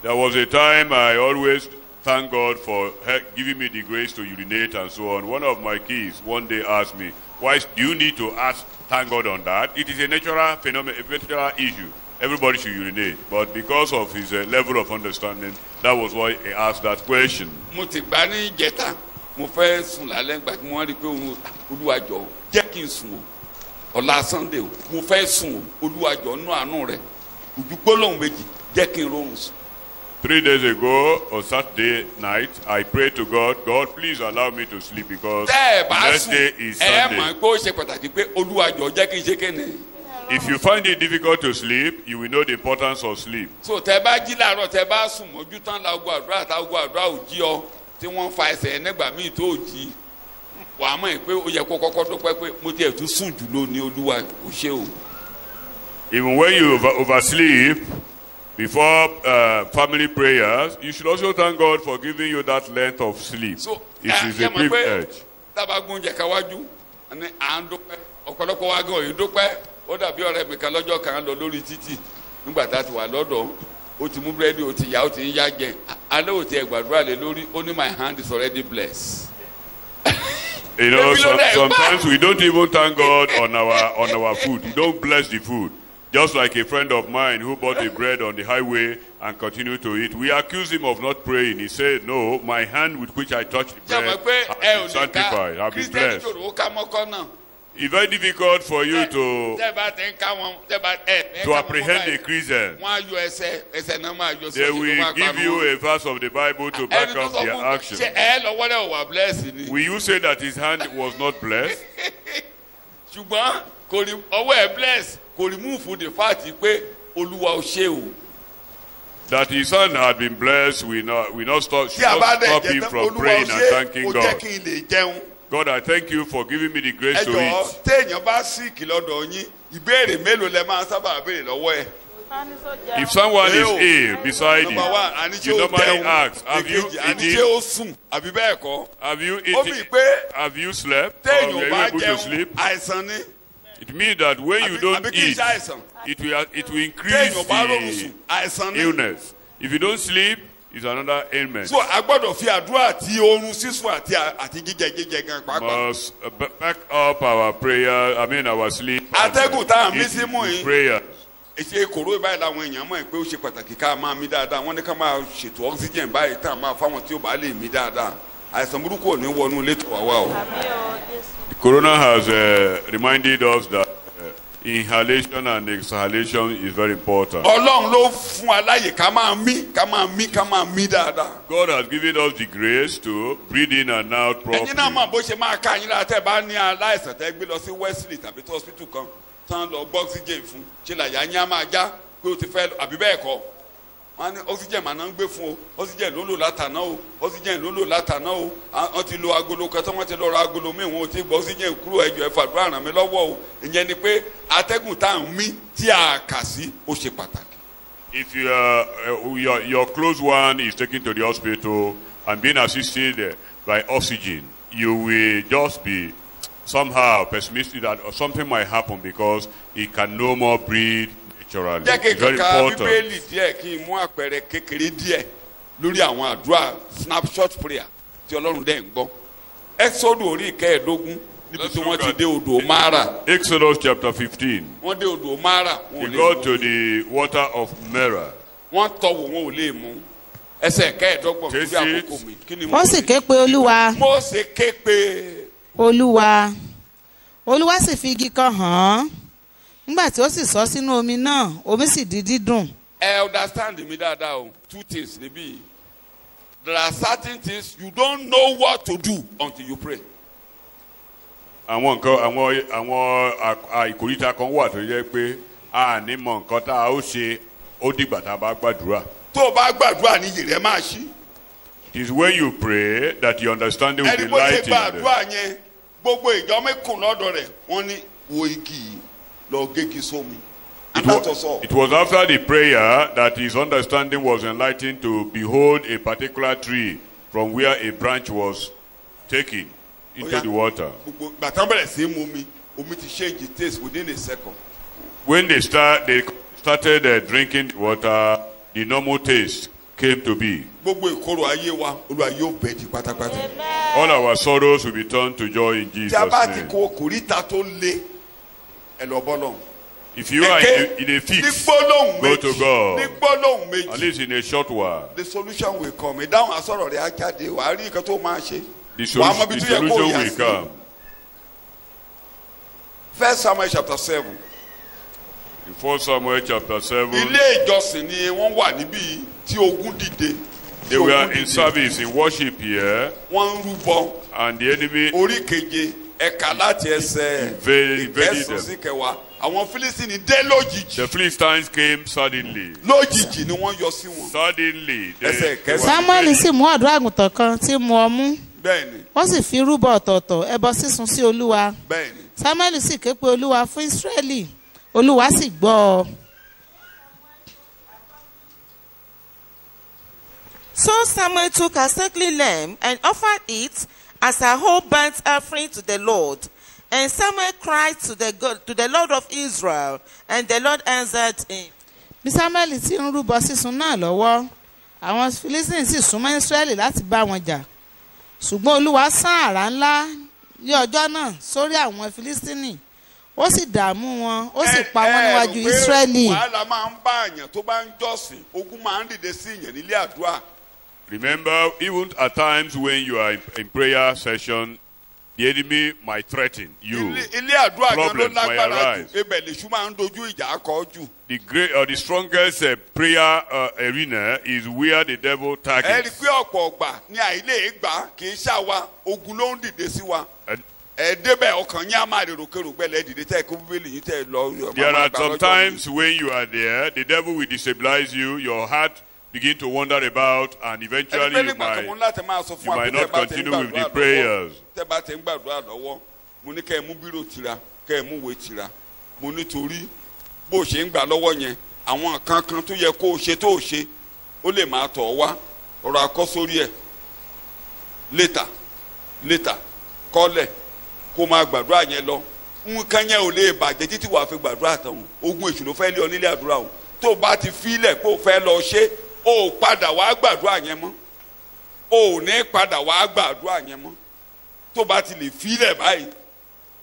There was a time I always thank God for giving me the grace to urinate and so on. One of my kids one day asked me, why do you need to thank God on that? It is a natural phenomenon, a natural issue. Everybody should urinate. But because of his level of understanding, that was why he asked that question. Mo ti gbà ní ìjẹta mo fẹ́ sùn lálẹ́ nígbà tí mo rí pé Olúwa jọ̀ọ́ jẹ́ kí n sùn o ọ̀la Sunday o mo fẹ́ sùn o Olúwa jọ̀ọ́ nínú àánú rẹ̀ ojú gbólóhùn méjì jẹ́ kí n rọrùn sùn. 3 days ago, on Saturday night, I prayed to God, God, please allow me to sleep because the next day is Sunday. If you find it difficult to sleep, you will know the importance of sleep. So, tẹ́ bá jí láàárọ̀ tẹ́ bá sùn mọ́jú tán láago àdúrà táago àdúrà ò jí ọ tí wọ́n fa ẹsẹ̀ nígbà míì tó jí wàá mọ̀ pé ó yẹ kó kọ́kọ́ dúpẹ́ pé mo tiẹ̀ tún sùn jù lónìí Olúwa ò ṣe o. Even when you oversleep before family prayers, you should also thank God for giving you that length of sleep. So, it is a privilege. Tábàgùn jẹ káwájú ní à ń dúpẹ́ ọ̀pọ̀lọpọ̀ wa gan òyìn dúpẹ́ ó dàbí ọ̀rẹ́ mi kan lọ́jọ́ kan lọ lórí títì nígbà tá a ti wà lọ́dọ̀ ó ti mú búrẹ́dì ó ti yá ó ti ń yá jẹ alẹ́ ò ti ẹ̀ gbàdúrà lé lórí ó ní my hand is already blessed. You know, sometimes we don't even thank God on our food. We don't bless the food. Just like a friend of mine who bought the bread on the highway and continued to eat. We accused him of not praying. He said, no, my hand with which I touched the bread has been sanctified, has been blessed. It's very difficult for you to apprehend a Christian. They will give you a verse of the Bible to back up their action. Will you say that his hand was not blessed? Kò remove the fact pé Olúwa ò ṣe o. That his son had been blessed, we not stop him from praying and thanking God. God, I thank you for giving me the grace to eat. Téèyàn bá sick lọ́dọ̀ yín, ìbéèrè mélòó lẹ máa sábà béèrè lọ́wọ́ ẹ̀? If someone is ill beside you, you normally ask, have you eaten? Have you eaten? Have you slept? Or were you able to sleep? It means that when you don't eat, it will increase the illness. If you don't sleep, it's another ailment. So a gbọ́dọ̀ fi àdúrà àti oorun sísùn àti jíjẹ gan pàápàá. Must back up our prayer. I mean our sleep. Atẹ́gùn tá a mí sí mú yín. Prayer. Èsì kòró báyìí làwọn èèyàn mọ̀ pé ó ṣe pàtàkì ká máa mí dáadáa. Wọ́n ní ká máa ṣètò oxygen báyìí tá a máa fáwọn tí ó bá lè mí dáadáa. Àìsàn burúkú ò ní wọnú ilé tó wà wá o. Corona has reminded us that inhalation and exhalation is very important. Ọlọ́run ló fún aláyè ká máa mí dáadáa. God has given us the grace to breathe in and out properly. Ẹ̀yin náà mọ̀ bó ṣe máa ká yín lára tẹ́ bá ní aláìsàn tẹ́ gbé lọ sí Wesley tàbí tó hospital kan tán lọ gbọ́ oxygen fún ṣe làyà yín á máa já pé o ti fẹ́ àbí bẹ́ẹ̀ kọ́. Wọ́n ní oxygen màá ń gbé fún o oxygen ló lò látàná o oxygen ló lò látàná o wọ́n ti lo agolo kan tí wọ́n ti lọ ra agolo míì wọn ò ti gbọ́ oxygen kúrò ẹjọ́ ẹ fàdúrà ràn mí lọ́wọ́ o ìyẹn ni pé atẹ́gùn tá à ń mí tí a kà sí ó ṣe pàtàkì. If your close one is taken to the hospital and being assisted by oxygen, you will just be somehow pessimistic that something might happen because he can no more breathe. Jẹ́ kí n ka Bíbélì díẹ̀ kí n mú àpẹẹrẹ kékeré díẹ̀ lórí àwọn àdúrà snapshot prayer tí Ọlọ́run dẹ̀ ń gbọ́. Ẹ́sọ́dù orí ìkẹẹ̀ẹ́dógún níbi tí wọ́n ti dé odò Mara. Exodus chapter 15. Wọ́n dé odò Mara. They go to the water of Mara. Wọ́n tọ̀wọ̀ wọn ò lè mú. Ẹsẹ̀ kẹẹ̀ẹ́dọ́gbọ̀n fún bí àkókò mi. Wọ́n sì ké pe Olúwa. Mósè ké pe Olúwa. Olúwa sì fi igi kan hàn án. Nígbà tí ó sì sọ sínú omi náà, omi sì di dídùn. Understand mi dáadáa o, two things níbí. There are certain things you don't know what to do until you pray. Àwọn ìkòríta kan wà tó jẹ́ pé a ní mọ̀ nǹkan tá a ó ṣe ó dìgbà tá a bá gbàdúrà. Tó o bá gbàdúrà ní iyì rẹ máa ṣí. It is when you pray that your understanding will be lightened. Ẹni bó ṣe gbàdúrà yẹn gbogbo ìjọ mẹ́kùn lọ́dọ̀ rẹ̀ wọ́n ní wo igi yìí. It was after the prayer that his understanding was enlightened to behold a particular tree from where a branch was taken. into the water. Gbogbo gbàtàn bẹ̀rẹ̀ sí mu omi ti change the taste within a second. When they started drinking the water, the normal taste came to be. Gbogbo ìkorò ayé wa Olúwa yóò bẹ̀ di pátápátá. All our sorrows will be turned to joy in Jesus' Tí a bá ti name. kó kòríta tó le ẹ lọ bọ́ lọ́hùn. If you are in a fix, go to God. Ní gbólóhùn méjì. At least in a short while. The solution will come. Ìdáhùn àsọ̀rọ̀ rẹ̀ á jáde. Wàá rí nǹkan tó máa ṣe. The Wàá mọ ibi tó yẹ kó solution yà will sí. come. 1 Samuel chapter 7. In 1 Samuel chapter 7, Ilé ìjọsìn ni wọ́n wà níbí tí ogun dìde. they were in service, in worship here, Wọ́n ń rúbọ. and the enemy Orí keje ẹ̀ka láti ẹsẹ̀ invaded ìkẹsùn them. sí kẹwàá. Àwọn Fílísítìnì dé lójijì. The Philistines came suddenly. Lójijì ni wọ́n yọ sí wọn. Suddenly, Ẹsẹ̀ they were ìkẹsàn. Samuel sì mú ọ̀dọ́ àgùntàn kan tí mu ọmú Bẹ́ẹ̀ni ó sì fi rúbọ ọ̀tọ̀ọ̀tọ̀ ẹbọ sísun sí Olúwa. bẹ́ẹ̀ni. Samuel sì ké pe Olúwa fún Ísírẹ́lì, Olúwa sì gbọ́ ọ. So Samuel took a sickly lamb and offered it as a whole burnt offering to the Lord. And Samuel cried to the Lord of Israel, and the Lord answered him. Bí Samuel ti ń rúbọ sísun náà lọ́wọ́, àwọn Philistine sì súnmọ́ Ísírẹ́lì láti bá wọn jà. Ṣùgbọ́n Olúwa sán àrá ńlá ní ọjọ́ náà sórí àwọn Philistine. Ó sì dààmú wọn, ó sì pa wọ́n níwájú Ísírẹ́lì. Wàhálà máa ń bá àyàn tó bá ń jọ́sìn. Ogun máa ń dìde sí ìyẹn nílé àdúrà. Remember, even at times when you are in prayer session, the enemy might threaten you. Ilé àdúrà gan ló Problems might lágbára jù. arise. Ebẹ̀ lèṣu máa ń dojú ìjà kọ jù. The strongest prayer arena is where the devil Ẹ rí i targets. pé ọ̀pọ̀ ọ̀gbà ni àìlè gbà kì í ṣàwa. Ogun ló ń dìde sí wa. And Ẹ débẹ̀ ọkàn yín á máa rèrò kérò gbẹ́lẹ̀ dìde tẹ́ ẹ kó bíbélì yín tẹ́ ẹ lọ. there are some times when you are there, the devil will destabilize you, your heart begin to wander about, and eventually you might not continue with the prayers. Tẹ́ bá ti ń gbàdúrà lọ́wọ́, mo ní kẹ́ ẹ mú bírò tira, kẹ́ ẹ mú ìwé tira. Mo nítorí bó ṣe ń gbà lọ́wọ́ yẹn, àwọn kankan tó yẹ kó o ṣe tó o ṣe, ó lè máa tọ̀ ọ́ wá. Ọ̀rọ̀ akọ́ sórí ẹ̀. Later, kọ́lẹ̀, kó máa gbàdúrà yẹn lọ. Nǹkan yẹn ò lè bàjẹ́ títí wàá fi gbàdúrà tán. Ogun èṣù ló fẹ́ lé ọ nílé àdúrà o. Tó o bá ti fílẹ̀ pé o fẹ́ lọ ṣe, o padà wá gbàdúrà yẹn mọ́. O ní padà wá gbàdúrà yẹn mọ́. Tó bá ti lè fílẹ̀ báyìí,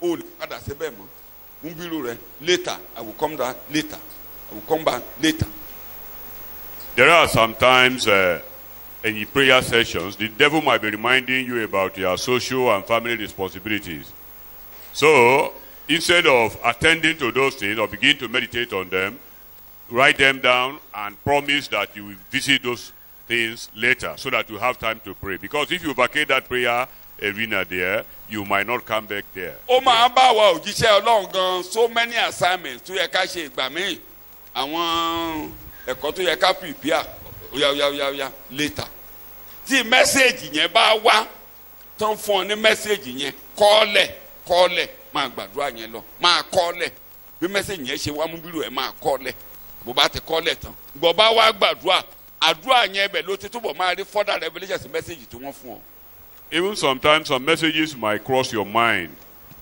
o lè padà síbẹ̀ mọ́. Mú bírò rẹ, later, I will come back later. I will come back later. There are sometimes in prayer sessions, the devil might be reminding you about your social and family responsibilities. So, instead of attending to those things or begin to meditate on them, write them down and promise that you will visit those things later so that you have time to pray. Because if you vacate that prayer arena there, you might not come back there. Ó máa bá wa òjíṣẹ́ Ọlọ́run gan so many assignments tó yẹ ká ṣe ìgbà míì. Àwọn ẹ̀kọ́ tó yẹ ká prepare oya later. Tí mẹ́sẹ̀gì yẹn bá wá tán fún ọ ní mẹ́sẹ̀gì yẹn kọ́lẹ̀ máa gbàdúrà yẹn lọ máa kọ́lẹ̀ bí mẹ́sẹ̀gì yẹn ṣe wá mú bírò ẹ̀ máa kọ́lẹ̀ bó bá ti kọ́lẹ̀ tán gbọ́ bá wá gbàdúrà àdúrà yẹn bẹ̀ ló ti túbọ̀ máa rí further revelation sí mẹ́sẹ̀gì tí wọ́n fún ọ. Even sometimes some messages might cross your mind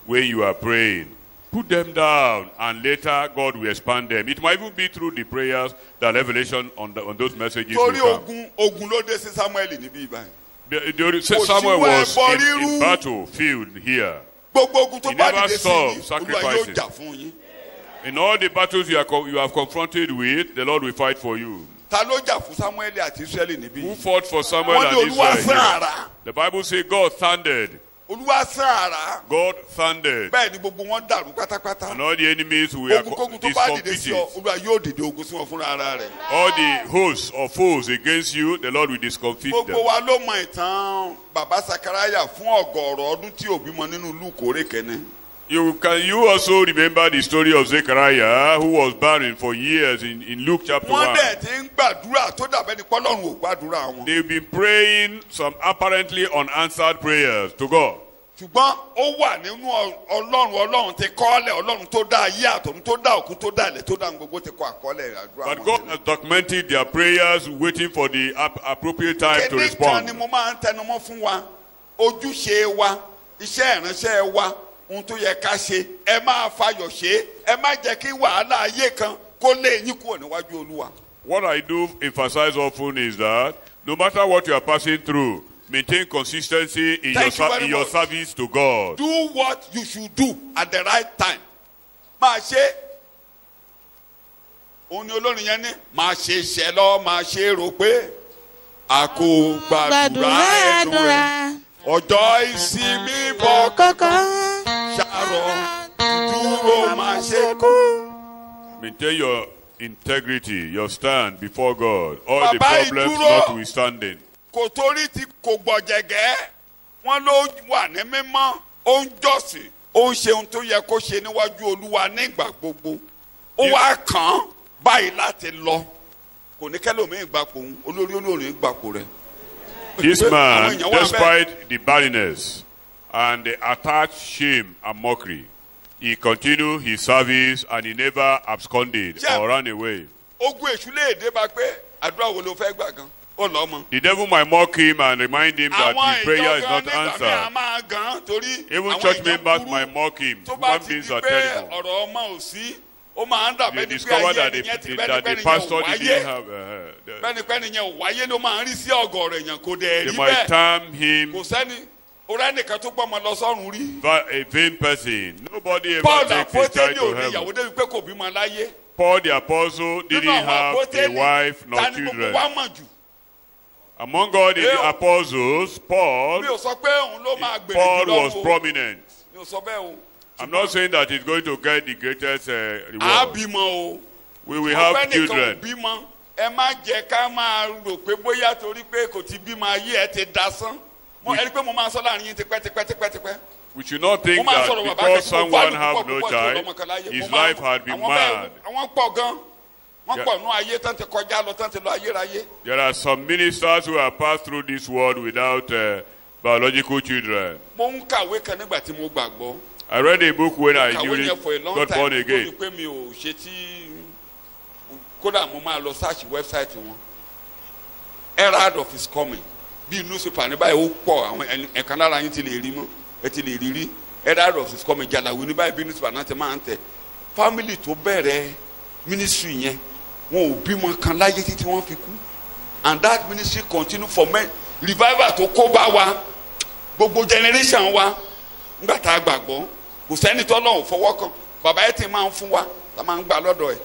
when you are praying. Put them down and later God will expand them. It might even be through the prayers that revelation on those messages will torí come. ogun ló dé sí Samuel níbí báyìí. Samuel was in battlefield here. Gbogbo ogun tó He bá never dìde sí stopped yìí Olúwa sacrificing. yóò jà fún yín. In all the battles you have confronted with, the Lord will fight for you. Ta ló jà fún Samuel àti Israeli níbí Who yìí? fought for Samuel Wọ́n ní and Olúwa Israel? sán Here? àrá. The Bible says God thundered. Olúwa sán àrá. God thundered. Bẹ́ẹ̀ ni gbogbo wọn dàrú pátápátá. And all the enemies were Ogun tó bá dìde sí ọ discomfited. Olúwa yóò dìde ogun sí wọn fúnra ara rẹ̀. All the hosts or foes against you, the Lord will discomfit Gbogbo them. wa ló mọ ìtàn bàbá Sakaraya fún ọgọ́rọ̀ ọdún tí òbí mọ nínú Lúùkù orí kẹ́ni. You also remember the story of Zechariah, who was barren for years in Luke chapter Wọ́n 1. dẹ̀ ti ń gbàdúrà tó dàbẹ́ ni pọ́lọ́run ò gbàdúrà wọn. They've been praying some apparently unanswered prayers to God. Ṣùgbọ́n ó wà nínú Ọlọ́run ti kọ́lẹ̀ Ọlọ́run tó dá ayé àtọ̀run tó dá òkú tó dá ilẹ̀ tó dá gbogbo ti kọ́ àkọọ́lẹ̀ àdúrà But wọn. God has documented their prayers, waiting for the appropriate time to Kíní kan ni respond. mo máa ń tẹnumọ́ fún wa ojúṣe wa iṣẹ́ ìránṣẹ́ wa ohun tó yẹ ká ṣe ẹ máa fayọ̀ ṣe ẹ má jẹ́ kí wàhálà ayé kan kó lé yín kúrò níwájú Olúwa. What I do emphasize often is that no matter what you are passing through, maintain consistency in your service to God. Do what you should do at the right time. Máa ṣe. Òun ni olórin yẹn ní máa ṣe iṣẹ́ lọ máa ṣe rò pé a kò gbàdúrà ẹ̀dùn rẹ̀. Ọjọ́ ìsinmi bọ̀ kọ́kọ́. ṣàrọ̀ dúró máa ṣe kú. Maintain your integrity, your stand before God. All the Bàbá problems ìdúró. notwithstanding. Kò torí tí kò gbọ̀jẹ̀gẹ́ wọ́n ló wà ní mímọ́ ó ń jọ́sìn ó ń ṣe ohun tó yẹ kó ṣe níwájú Olúwa nígbà gbogbo ó wá kàn án báyìí láti lọ kò ní kẹ́lòmíì gbapò òun olórí olórin gbapò rẹ̀. This man, Àwọn èèyàn wà bẹ́ẹ̀. despite the barrenness and the attached shame and mockery, he continued his service and he never absconded Yeah. or ran away. Ogun èṣù lè dé bá pé àdúrà wo ló fẹ́ gbà gan ó lọ mọ. The devil might mock him and remind him that Àwọn his prayer is ìjọ not gan nígbà míì a answered. máa gan torí Even àwọn church èèyàn members burú. might mock him. Tó bá Human ti beings di are pé terrible. ọ̀rọ̀ ọmọ ò sí ó máa ń dàbẹ́ They ní pé discovered ayé that ẹnìyẹn ti the bẹ́ẹ̀ pastor ní didn't wáyé. have. Bẹ́ẹ̀ni yẹn ò wáyé ló máa ń rí sí ọ̀gọ̀rọ̀ èèyàn kò dẹ̀ They rí might bẹ́ẹ̀ term him kò sẹ́ni orí ẹnìkan tó gbọ́ ọmọ lọ sọ́run rí. a vain person. Nobody ever Paul takes his àpótélì child to ò ní heaven. ìyàwó débi pé kò bímọ láyé. Paul the apostle didn't Nínú àwọn have a àpótélì wife nor ta ni gbogbo children. wa mọ̀ jù. Among all the Yeah. apostles, Paul Mi ò sọ pé òun ló máa gbèrè Paul jùlọ was o. prominent. Mi ò sọ bẹ́ẹ̀ o. I'm not saying that he's going to get the greatest A reward. bímọ o. We will Ọ̀pẹ have nìkan ò children. bímọ. Ẹ má jẹ́ ká máa rò pé bóyá torí pé kò ti bímọ ayé ẹ ti dasán. Ẹ rí i pé mo máa sọ láàrin yín tipẹ́tipẹ́tipẹ́. We should not think Mo máa that sọ̀rọ̀ bàbá because kẹ́kọ̀ọ́ someone wálé has púpọ̀ no púpọ̀ tí child, ọlọ́mọ kan láyé. his Mo máa- life had been àwọn mad. àwọn pọ̀ gan. Wọ́n Yeah. pọ̀ nú ayé tán ti kọjá lọ tán ti lọ ayérayé. There are some ministers who have passed through this world without biological children. Mo ń kàwé kan nígbà tí mo gbàgbọ́. I read a book when I Kàwé newly yẹn for a long got time. born Tó again. ní pé mi ò ṣe tí kódà mo máa lọ search website wọn. Herald of his coming. Bí newspaper ní báyìí ó pọ̀ àwọn ẹ̀kan lára yín ti lè rí mọ́ ẹ ti lè rí rí. Herald of his coming Jalawi ní báyìí bí newspaper náà ti máa ń tẹ̀. Family tó bẹ̀rẹ̀ ministry yẹn wọn ò bímọ kan láyé títí wọ́n fi kú. And that ministry continue for men. Revival tó kó bá wa gbogbo generation wa nígbà tá a gbàgbọ́ kò sẹ́ni tó lọ́hùn fọwọ́ kan bàbá yẹn ti máa ń fún wa tá a máa ń gbà lọ́dọ̀ ẹ̀.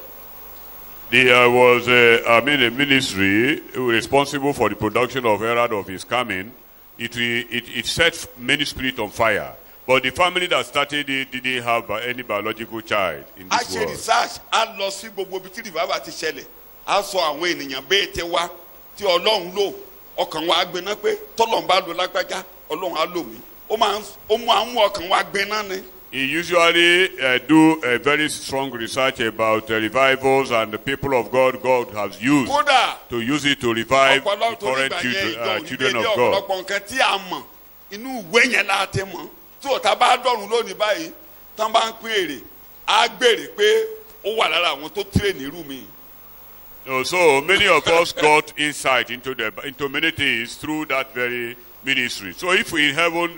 There was a ministry responsible for the production of Herald of his coming. It set many spirits on fire. But the family that started it didn't have any biological child in a this ṣe world. research a lọ sí gbogbo ibi tí revival ti ṣẹlẹ̀ a sọ àwọn ènìyàn bẹ́ẹ̀ tẹ wá tí ọlọ́run lò ọkàn wa gbiná pé tọ́lọ́run bá lò lágbájá ọlọ́run á lò mí ó máa ń mú ọkàn wa gbiná ni. He usually do a very strong research about revivals and the people of God has used kódà to use it to revive the ọ̀pọ̀lọpọ̀ current nígbà yẹn children ìjọ of God. ọ̀pọ̀lọpọ̀ nǹkan tí a mọ̀ inú ìwé yẹn la ti mọ̀ tí òtá bá dọ̀rùn lónìí báyìí tán bá ń pín èrè á gbèrè pé ó wà lára àwọn tó tírèènì irú mi. So many of us got insight into many things through that very ministry. So if in heaven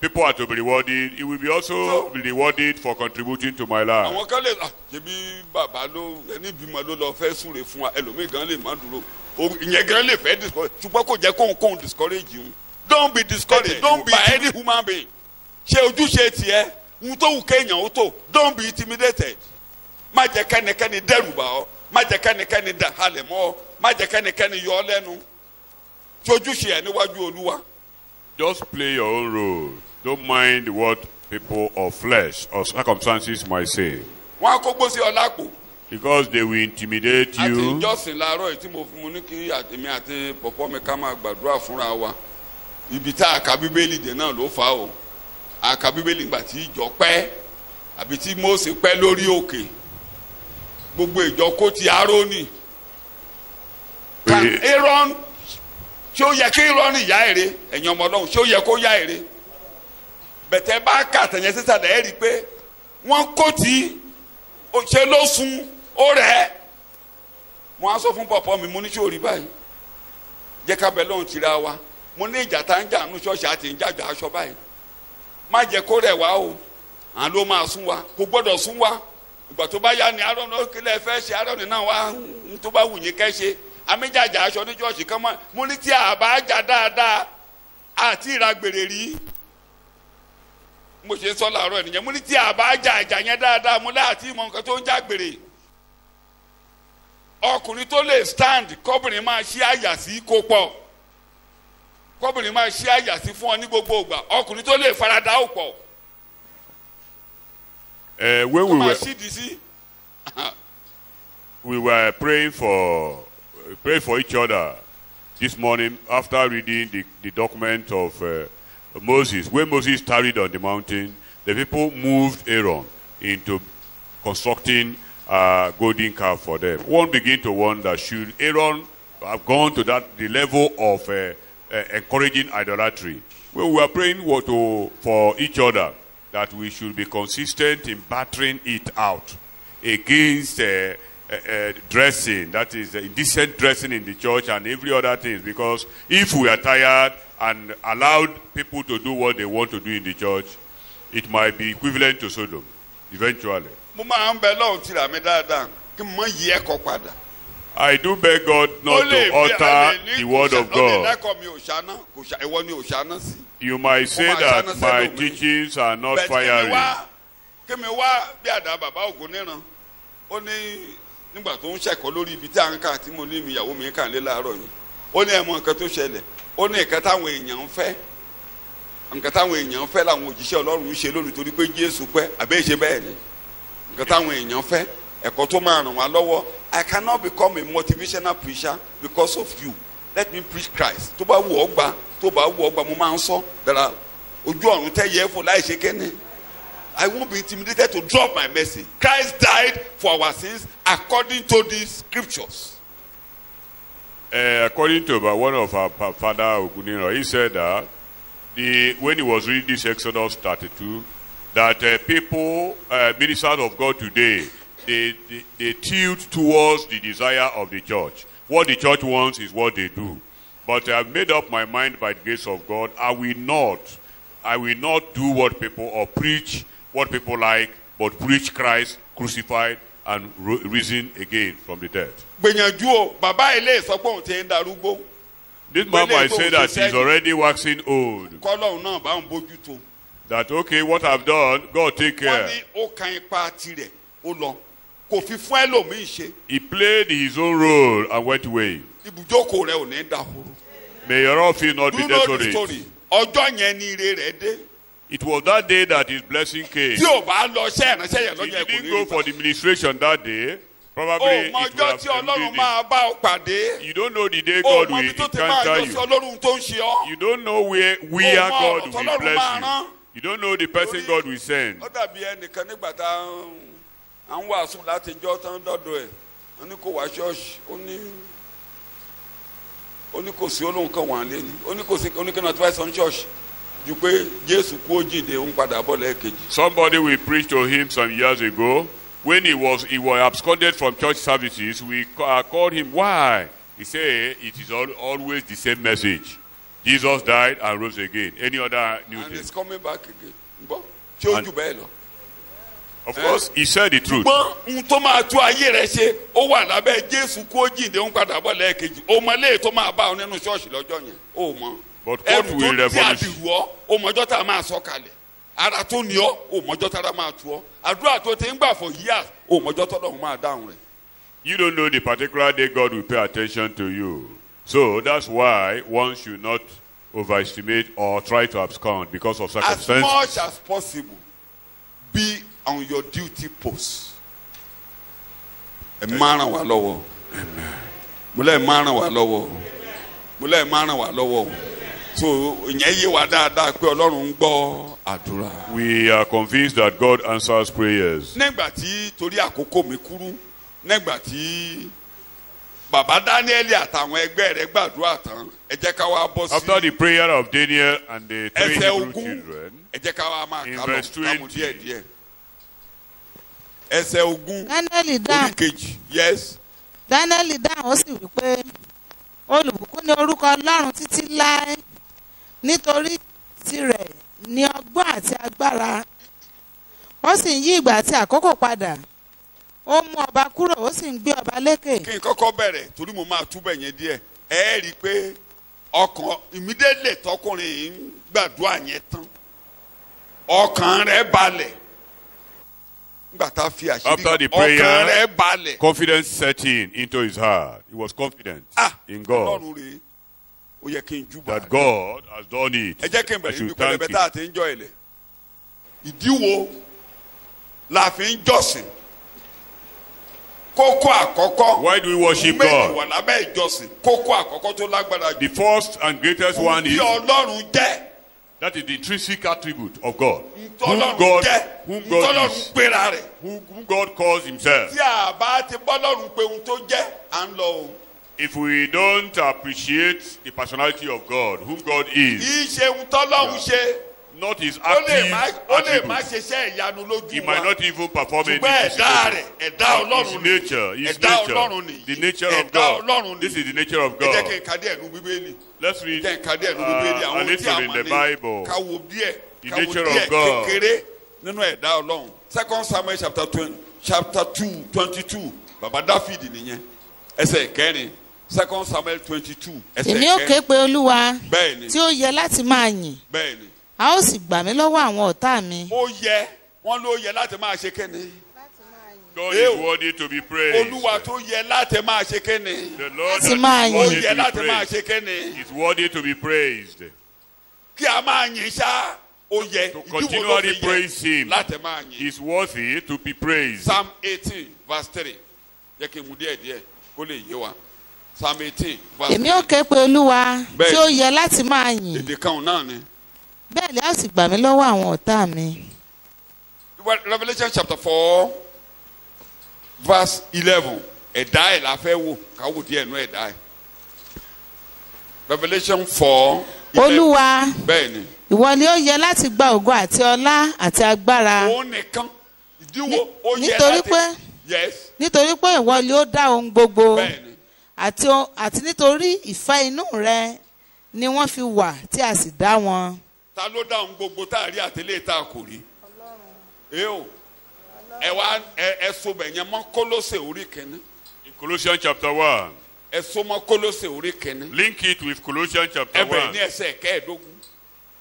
people are to be rewarded, it will be also be rewarded for contributing to my life. àwọn kan lè ṣebí bàbá ló ẹni bímọ ló lọ fẹ́ súre fún wa ẹlòmíì gan lè má dúró ìyẹn gan lè fẹ́ discourage ṣùgbọ́n kò jẹ́ kóhun discourage yìí. Don't be discouraged. Don't be by any human being. Ṣe ojúṣe tiẹ̀ ń tó wù kéèyàn ó tó. Don't be intimidated. Má jẹ́ kẹ́nikẹ́ni dẹ́rù bà ọ́. Má jẹ́ kẹ́nikẹ́ni halẹ̀ mọ́ ọ. Má jẹ́ kẹ́nikẹ́ni yọ ọ́ lẹ́nu. Ṣe ojúṣe ẹ̀ níwájú Olúwa. Just play your own role. Don't mind what people of flesh or circumstances might say. Wọ́n á kógbó sí ọ lápò. Because they will intimidate Àti you. ìjọsìn láàárọ̀ yìí tí mo ní kí èmi àti pọ̀pọ́ mi ká máa gbàdúrà fúnra wa. Ibi tá a ka Bíbélì dé náà ló fà á o. A ka Bíbélì gbà tí ìjọ pẹ́ àbí tí Mósè pẹ́ lórí òkè. Gbogbo ìjọ kó ti Árónì. Can Aaron ṣé ó yẹ kí Aaron yá èrè ẹ̀yin ọmọ Ọlọ́run ṣé ó yẹ kó yá èrè? Bẹ̀tẹ̀ bá kà tẹ̀yẹ sísàlẹ̀ ẹ̀ rí i pé wọ́n kó tí ṣe ló sun ó rẹ̀. Mo á sọ fún pọ̀pọ́ mi mo ní ṣé ò rí báyìí. Jẹ́ ká bẹ̀ lóhùn tìra wa. Mo ní ìjà tá ń jà nù ṣọ́ọ̀ṣì àti ìjàjà aṣọ báyìí. má jẹ́ kó rẹ̀ wá o à ló máa sún wa kò gbọ́dọ̀ sún wa ìgbà tó bá yá ni Aaron náà kílẹ̀ fẹ́ ṣe Aaron náà wá tó bá wù yín kẹ́ ṣe amíjàjà aṣọ ní ṣọ́ọ̀ṣì kan mọ́ mo ní tí a bá jà dáadáa àti ìragbèrè rí mo ṣe sọ làárọ̀ ènìyàn mo ní tí a bá jà ìjà yẹn dáadáa mo láti ìmọ̀ nǹkan tó ń jágbèrè ọkùnrin tó lè stand kọ́bìnrin máa ṣí àyà sí kó pọ̀ kọ́bìnrin máa ṣí àyà sí fún ọ ní gbogbo ìgbà ọkùnrin tó lè farada ó pọ̀ when máa ṣí di sí. we were praying for each other this morning after reading the document of Moses. When Moses tarried on the mountain, the people moved Aaron into constructing a golden calf for them. One began to wonder, should Aaron have gone to the level of encouraging idolatry? When we were praying for each other, that we should be consistent in battering it out against dressing, that is indecent dressing in the church and every other thing. Because if we are tired and allowed people to do what they want to do in the church, it might be equivalent to Sodom eventually. I do beg God not to alter the word of God. You might say that my teachings are not fiery. Nígbà tó ń ṣẹ̀kọ́ lórí ibi tí à ń kà tí mo ní ìyàwó mi kàn lé láàárọ̀ yìí ó ní ẹ̀mọ nǹkan tó ṣẹlẹ̀ ó ní nǹkan táwọn èèyàn ń fẹ́ làwọn òjíṣẹ́ Ọlọ́run ń ṣe lónìí torí pé Jésù pẹ́ àbẹ́ ìṣe bẹ́ẹ̀ ni nǹkan táwọn èèyàn fẹ́ ẹ̀kọ́ tó máa ràn wá lọ́wọ́. I cannot become a motivational preacher because of you. Let me preach Christ. Tó bá wù ọ́ gbà mo máa ń sọ dára ojú ọ̀run tẹ́ yẹ fún láì ṣe kẹ́ni. I won't be intimidated to drop my message. Christ died for our sins according to the scriptures. According to one of our father Oguniro, he said that when he was reading this Exodus 32, that people, ministers of God today, they tilt towards the desire of the church. What the church wants is what they do. But I have made up my mind by the grace of God, I will not do what people or preach what people like, but preach Christ crucified and risen again from the dead. This man might say that he's already waxing old. That, okay, what I've done, God take care. He played his own role and went away. May your office not be desolate. It was that day that his blessing came. He didn't go for the ministration that day. Probably it would have ended. You don't know the day God will encounter you. You don't know where God will bless you. You don't know the person God will send. Somebody we preached to him some years ago. When he was absconded from church services, we called him. Why? He said it is always the same message. Jesus died and rose again. Any other new thing? And he's coming back again. Of course, he said the truth. But God will revolution. You don't know the particular day God will pay attention to you. So that's why one should not overestimate or try to abscond because of circumstances. As much as possible, be on your duty post. Amen. So we are convinced that God answers prayers. Bàbá Daniel àtàwọn ẹgbẹ́ rẹ̀ gbàdúrà tán ẹ jẹ́ ká wá bọ́ sí. After the prayer of Daniel and the three Hebrew children, ẹ jẹ́ ká wá máa in kà lọ verse 20, kámú díẹ̀díẹ̀. Ẹsẹ̀ ogún Daniel dáhùn. oríkejì yes. Daniel dáhùn ó sì wí pé olùbùkún ni orúkọ Ọlọ́run títí láé nítorí tirẹ̀ ní ọgbọ́n àti agbára. Ó sì ń yí ìgbà àti àkókò padà. Ó mú ọba kúrò, ó sì ń gbé ọba lékè. kí n kọ́kọ́ bẹ̀rẹ̀ torí mo máa túbọ̀ yẹn díẹ̀ ẹ rí i pé ọkàn immediately tọkùnrin yìí ń gbàdúrà yẹn tán ọkàn rẹ̀ balẹ̀ nígbà tá a fi After the àṣírí ọkàn prayer, rẹ̀ balẹ̀. confidence set in into his heart. He was confident in God Ọlọ́run rèé ó yẹ kí n júbà that God has done it. ẹ jẹ́ kí n I bẹ̀rẹ̀ should níbi thank pẹlẹbẹ him. tá a ti ń jọ ilẹ̀ ìdíwọ́ la fi ń jọ́sìn kókó àkọ́kọ́ Why do we worship méjì God? wà lábẹ́ ìjọsìn kókó àkọ́kọ́ tó lágbára jù The first and greatest one bí is Ọlọ́run jẹ́ that is the intrinsic attribute of God. ntọ́lọ́run jẹ́ whom God ntọ́lọ́run is, pera rẹ̀ whom God calls himself. tí a bá ti bọ́lọ́run pé ohun tó jẹ́ à ń lọ o If we don't appreciate the personality of God, whom God is, kì í ṣe ohun tọ́lọ́run ṣe not his ó lè active má attributes, ṣiṣẹ́ ìyanu he lójú might wa not even perform any ṣùgbọ́n ẹ̀dá physical. rẹ̀ ẹ̀dá Ọlọ́run ni His ẹ̀dá nature, Ọlọ́run ni the nature of ẹ̀dá Ọlọ́run God. ni This is the nature of ẹ jẹ́ kí God. n ka díẹ̀ nu Bíbélì Let's read jẹ́ n ka díẹ̀ nu Bíbélì a àwọn tí a little in mọ̀ the ní Bible. ká wo díẹ̀ The ká wo nature of díẹ̀ God. kékeré nínú ẹ̀dá Ọlọ́run 2 Samuel chapter 22 baba Dáfídì nìyẹn ẹsẹ̀ kẹrin 2 Samuel 22 ẹsẹ̀ Èmi ó ké kẹrin pe Olúwa bẹ́ẹ̀ ni tí ó yẹ láti máa yìn. bẹ́ẹ̀ ni A ó sì gbà mí lọ́wọ́ àwọn ọ̀tá mi. ó yẹ wọ́n ló yẹ láti máa ṣe kéne God is worthy to be praised. Olúwa tó yẹ láti máa ṣe kéne The Lord Láti that máa is yìn. ó worthy yẹ to be láti máa praised ṣe kéne is worthy to be praised. kí a máa yìn ṣá ó yẹ To ìdíwọ́ ló continually fi praise yẹ him láti máa yìn. is worthy to be praised. Psalm 18 verse 3 jẹ́ kí n mú díẹ̀ díẹ̀ kó lè yé wa Psalm 18 verse Èmi ó 3 ké pe Olúwa Bẹ́ẹ̀. tí ó yẹ láti máa yìn. èdè kan náà ni. Bẹ́ẹ̀ ni a ó sì gbà mí lọ́wọ́ àwọn ọ̀tá mi. Revelation chapter 4 verse 11 ẹ̀dá ẹ̀ la fẹ́ wò ká wò díẹ̀ nú ẹ̀dá ẹ̀ Revelation 4 Olúwa, bẹ́ẹ̀ ni ìwọ ni ó yẹ láti gba ògo àti ọlá àti agbára. òun nìkan ìdíwọ́ ó yẹ nítorí láti pé- yes Nítorí pé ìwọ ni ó dá ohun gbogbo. bẹ́ẹ̀ ni Àti nítorí ìfẹ́ inú rẹ ni wọ́n fi wà tí a sì dá wọn. ta ló dáhùn gbogbo tá a rí àtẹlé tá a kò rí ẹ o ẹ wá ẹ so bẹ̀ yẹn mọ́ Kólósè orí kìíní In Colossians chapter 1, ẹ so mọ́ Kólósè orí kìíní link it with Colossians chapter ẹ bẹ̀rẹ̀ ní 1, ẹsẹ̀ kẹẹ̀ẹ́dógún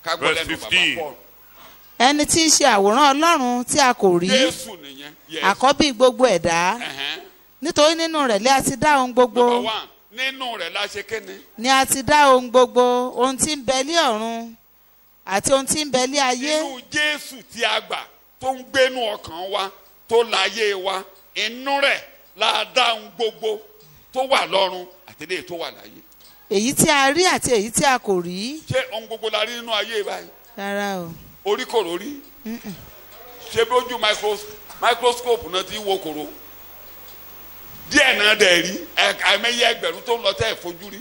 ká gbọ́ verse lẹ́nu bàbá 15. Paul Ẹni tí í ṣe àwòrán Ọlọ́run tí a kò rí. Jésù nìyẹn yes Àkọ́bí gbogbo ẹ̀dá. ẹ̀hẹ́n. Nítorí nínú rẹ̀ lé a ti dá ohun gbogbo. Number one nínú rẹ̀ la ṣe kéne Ni a ti dá ohun gbogbo, ohun tí ń bẹ lé ọ̀run àti ohun tí ń bẹ lé ayé. inú Jésù tí a gbà tó ń gbénú ọkàn wa tó láyé wa inú rẹ̀ la dá ohun gbogbo tó wà lọ́run àti eléyìí tó wà láyé Èyí tí a rí àti èyí tí a kò rí. ṣé ohun gbogbo la rí nínú ayé báyìí Rárá o. orí kòrò rí ṣé bí ojú microscope náà ti wo kòrò díẹ̀ náà dẹ̀ rí àkàìmẹ́yẹ ẹgbẹ̀rún tó ń lọ tẹ́ ẹ̀ fojú rí